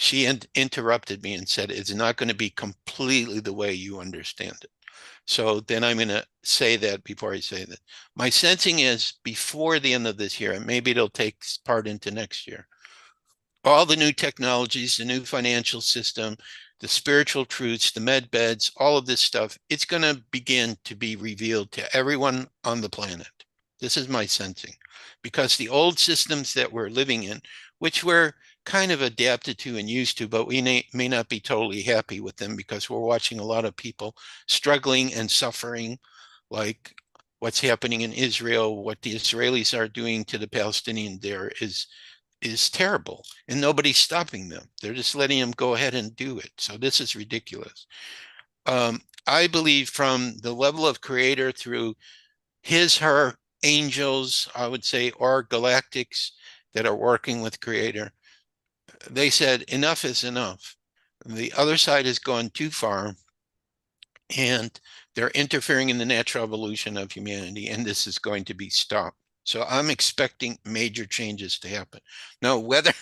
She interrupted me and said, it's not going to be completely the way you understand it. So then I'm going to say that before I say that. My sensing is before the end of this year, and maybe it'll take part into next year, all the new technologies, the new financial system, the spiritual truths, the med beds, all of this stuff, it's going to begin to be revealed to everyone on the planet. This is my sensing. Because the old systems that we're living in, which we're kind of adapted to and used to, but we may not be totally happy with them because we're watching a lot of people struggling and suffering, like what's happening in Israel, what the Israelis are doing to the Palestinians there is terrible, and nobody's stopping them. They're just letting them go ahead and do it. So this is ridiculous. I believe from the level of creator through his, her, angels, I would say, or galactics that are working with creator, they said enough is enough. The other side has gone too far, and they're interfering in the natural evolution of humanity, and this is going to be stopped. So I'm expecting major changes to happen. Now, whether,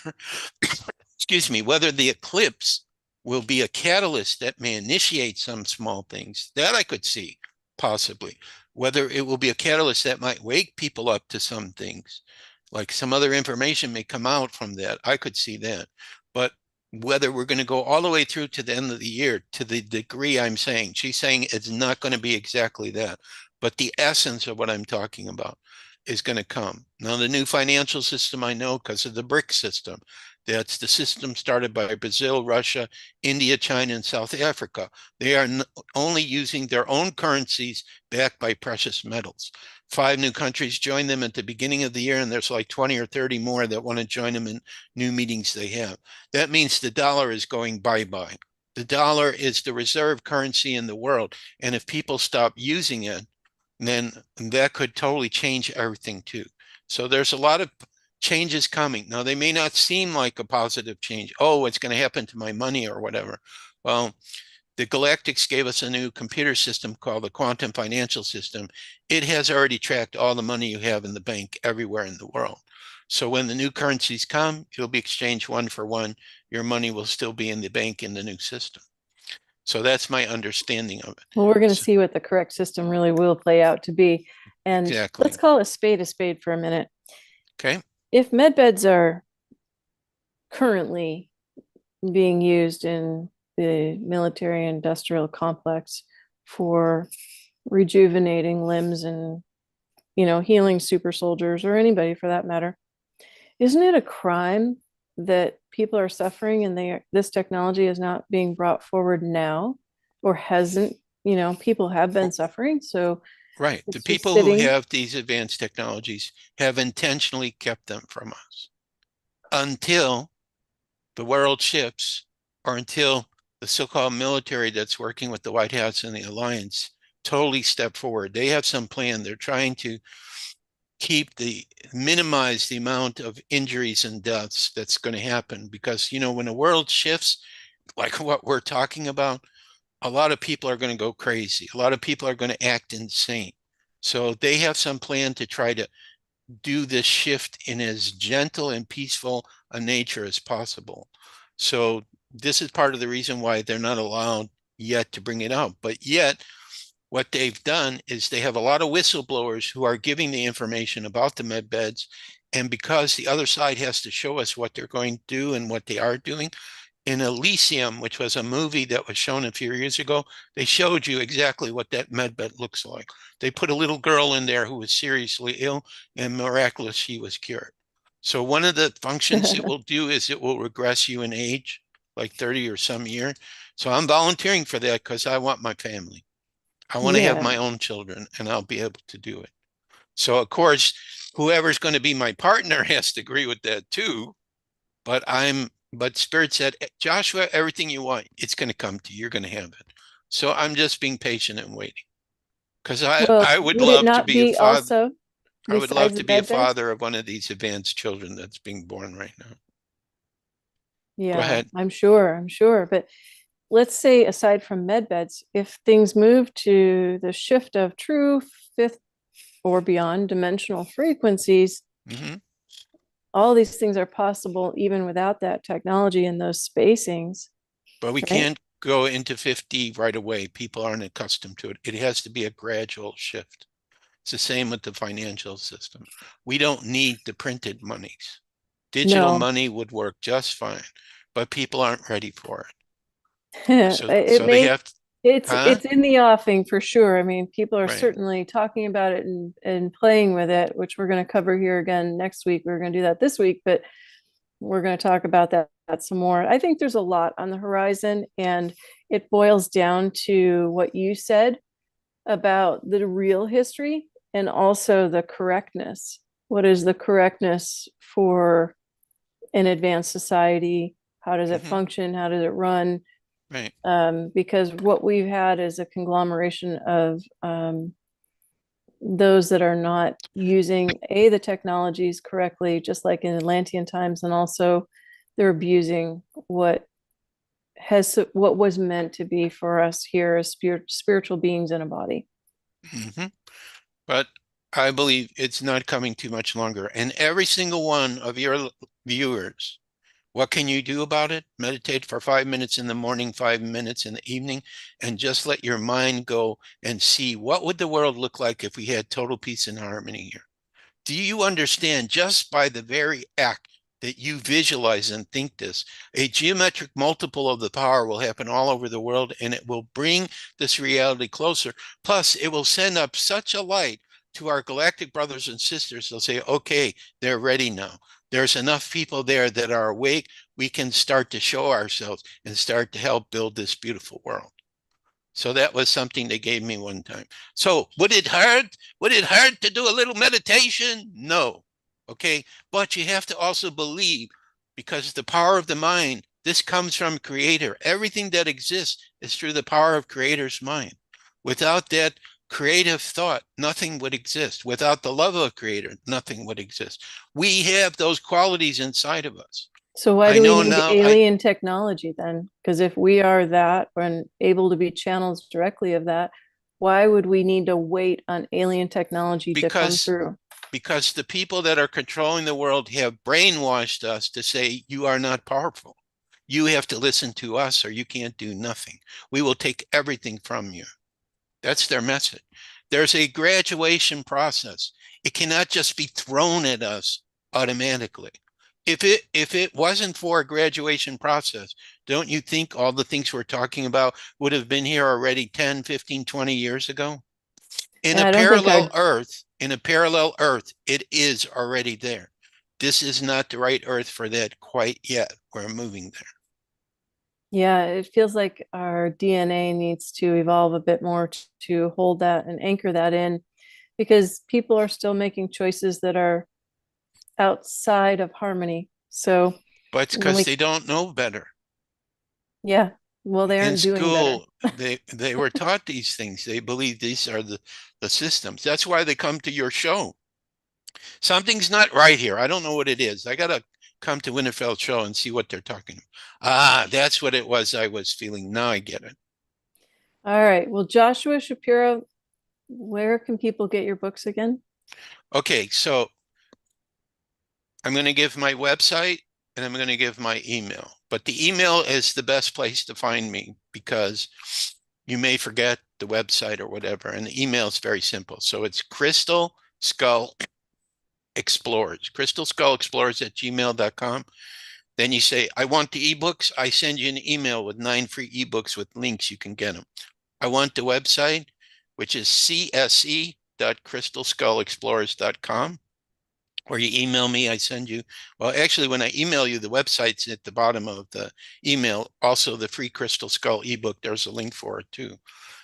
excuse me, whether the eclipse will be a catalyst that may initiate some small things, that I could see possibly. Whether it will be a catalyst that might wake people up to some things, like some other information may come out from that, I could see that. But whether we're going to go all the way through to the end of the year, to the degree I'm saying, she's saying it's not going to be exactly that, but the essence of what I'm talking about is going to come. Now, the new financial system, I know because of the BRICS system. That's the system started by Brazil, Russia, India, China, and South Africa. They are only using their own currencies backed by precious metals. 5 new countries joined them at the beginning of the year, and there's like 20 or 30 more that want to join them in new meetings they have. That means the dollar is going bye-bye. The dollar is the reserve currency in the world. And if people stop using it, then that could totally change everything too. So there's a lot of changes coming. Now, they may not seem like a positive change. Oh, it's going to happen to my money or whatever. Well, the Galactics gave us a new computer system called the quantum financial system. It has already tracked all the money you have in the bank everywhere in the world. So when the new currencies come, it'll be exchanged one for one. Your money will still be in the bank in the new system. So that's my understanding of it. Well, we're going to So, see what the correct system really will play out to be. And let's exactly. call a spade for a minute. Okay. If med beds are currently being used in the military industrial complex for rejuvenating limbs and, healing super soldiers or anybody for that matter, isn't it a crime that people are suffering and this technology is not being brought forward now, or hasn't, people have been suffering, so Right. The it's just people who sitting. have these advanced technologies have intentionally kept them from us until the world shifts, or until the so-called military that's working with the White House and the alliance totally step forward. They have some plan. They're trying to minimize the amount of injuries and deaths that's going to happen, because when the world shifts, like what we're talking about, a lot of people are going to go crazy. A lot of people are going to act insane. So they have some plan to try to do this shift in as gentle and peaceful a nature as possible. So this is part of the reason why they're not allowed yet to bring it out. But yet, what they've done is they have a lot of whistleblowers who are giving the information about the med beds. And because the other side has to show us what they're going to do and what they are doing, in Elysium, which was a movie that was shown a few years ago, they showed you exactly what that med bed looks like. They put a little girl in there who was seriously ill, and miraculously she was cured. So one of the functions it will do is it will regress you in age, like 30 or some year. So I'm volunteering for that because I want my family. I want to have Yeah. my own children, and I'll be able to do it. So of course, whoever's going to be my partner has to agree with that too. But Spirit said, Joshua, everything you want, it's going to come to you. You're going to have it. So I'm just being patient and waiting, because Well, I would would it love to not be a be father. also, I would love besides the to be a bed beds? father of one of these advanced children that's being born right now. Go Yeah, ahead. I'm sure. But let's say, aside from med beds, if things move to the shift of true fifth or beyond dimensional frequencies, Hmm. all these things are possible even without that technology and those spacings, But we right? can't go into 5D right away. People aren't accustomed to it. It has to be a gradual shift. It's the same with the financial system. We don't need the printed monies. Digital No, money would work just fine, but people aren't ready for it. it So they may, have to, huh? it's in the offing for sure. I mean, people are Right. certainly talking about it and playing with it, which we're going to cover here again next week. We're going to do that this week, but we're going to talk about that some more. I think there's a lot on the horizon, and it boils down to what you said about the real history and also the correctness. What is the correctness for an advanced society? How does it Hmm. function? How does it run? Right. Because what we've had is a conglomeration of those that are not using the technologies correctly, just like in Atlantean times, and also they're abusing what was meant to be for us here as spiritual beings in a body. Hmm. But I believe it's not coming too much longer. And every single one of your viewers, what can you do about it? Meditate for 5 minutes in the morning, 5 minutes in the evening, and just let your mind go and see what would the world look like if we had total peace and harmony here. Do you understand just by the very act that you visualize and think this, a geometric multiple of the power will happen all over the world and it will bring this reality closer. Plus, it will send up such a light to our galactic brothers and sisters. They'll say, okay, they're ready now. There's enough people there that are awake. We can start to show ourselves and start to help build this beautiful world. So that was something they gave me one time. So would it hurt? Would it hurt to do a little meditation? No. Okay. But you have to also believe because the power of the mind, this comes from creator. Everything that exists is through the power of creator's mind. Without that creative thought, nothing would exist. Without the love of creator, nothing would exist. We have those qualities inside of us. So why I do we know need now alien technology then? Because if we are that and able to be channels directly of that, why would we need to wait on alien technology to come because through? because the people that are controlling the world have brainwashed us to say, you are not powerful. You have to listen to us or you can't do nothing. We will take everything from you. That's their message. There's a graduation process. It cannot just be thrown at us automatically. If it wasn't for a graduation process, don't you think all the things we're talking about would have been here already 10, 15, 20 years ago? In And a I don't think parallel our Earth, in a parallel Earth, it is already there. This is not the right Earth for that quite yet. We're moving there. yeah, it feels like our DNA needs to evolve a bit more to hold that and anchor that in because people are still making choices that are outside of harmony. So But it's when because we, they don't know better. yeah, well, they In aren't doing better. school, they were taught these things. They believe these are the systems. That's why they come to your show. Something's not right here. I don't know what it is. I gotta come to Winifred's show and see what they're talking about. Ah, that's what it was I was feeling. Now I get it. All right. Well, Joshua Shapiro, where can people get your books again? Okay, so I'm going to give my website and I'm going to give my email. But the email is the best place to find me because you may forget the website or whatever. And the email is very simple. So it's Crystal Skull Explorers, Crystal Skull Explorers at gmail.com. Then you say, I want the ebooks. I send you an email with 9 free ebooks with links. You can get them. I want the website, which is cse.crystalskullexplorers.com. Or you email me, I send you. Well, actually, when I email you, the website's at the bottom of the email. Also, the free Crystal Skull ebook, there's a link for it too.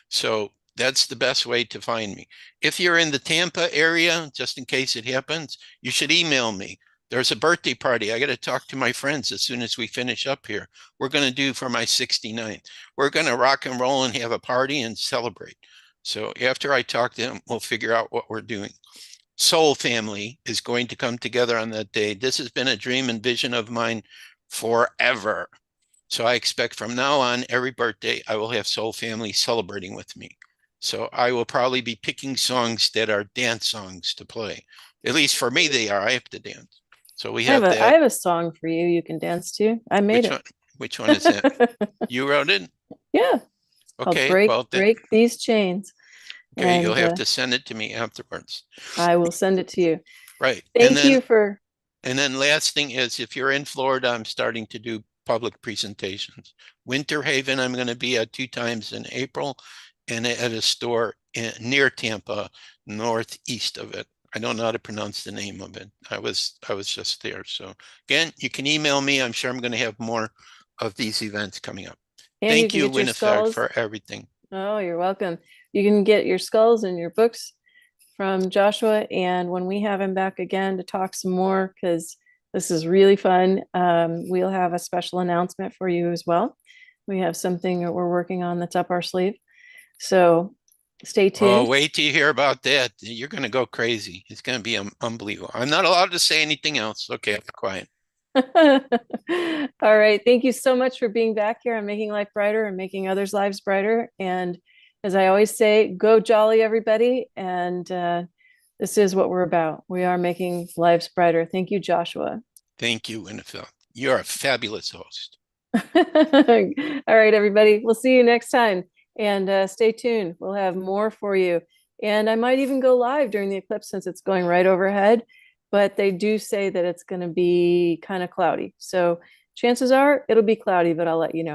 So that's the best way to find me. If you're in the Tampa area, just in case it happens, you should email me. There's a birthday party. I got to talk to my friends as soon as we finish up here. We're going to do for my 69th. We're going to rock and roll and have a party and celebrate. So after I talk to them, we'll figure out what we're doing. Soul family is going to come together on that day. This has been a dream and vision of mine forever. So I expect from now on, every birthday, I will have Soul Family celebrating with me. So I will probably be picking songs that are dance songs to play. At least for me, they are. I have to dance. So we I have have a I that. have a song for you you can dance to. I made Which it. one? Which one is that? You wrote it? Yeah, it's called Okay. Break Well, then, Break These Chains. okay, you'll And have to send it to me afterwards. I will send it to you. Right. Thank you for And then last thing is, if you're in Florida, I'm starting to do public presentations. Winter Haven, I'm going to be at 2 times in April, and at a store near Tampa, northeast of it. I don't know how to pronounce the name of it. I was just there. So again, you can email me. I'm sure I'm going to have more of these events coming up. and you Thank can you, get your Winifred, skulls. for everything. Oh, you're welcome. You can get your skulls and your books from Joshua. And when we have him back again to talk some more, because this is really fun, we'll have a special announcement for you as well. We have something that we're working on that's up our sleeve. So stay Oh, tuned. wait till you hear about that. You're going to go crazy. It's going to be unbelievable. I'm not allowed to say anything else. Okay, I'm quiet. All right. Thank you so much for being back here on Making Life Brighter and making others' lives brighter. And as I always say, go jolly, everybody. And this is what we're about. We are making lives brighter. Thank you, Joshua. Thank you, Winifred. You're a fabulous host. All right, everybody. We'll see you next time. And stay tuned. We'll have more for you. And I might even go live during the eclipse since it's going right overhead. But they do say that it's going to be kind of cloudy. So chances are it'll be cloudy, but I'll let you know.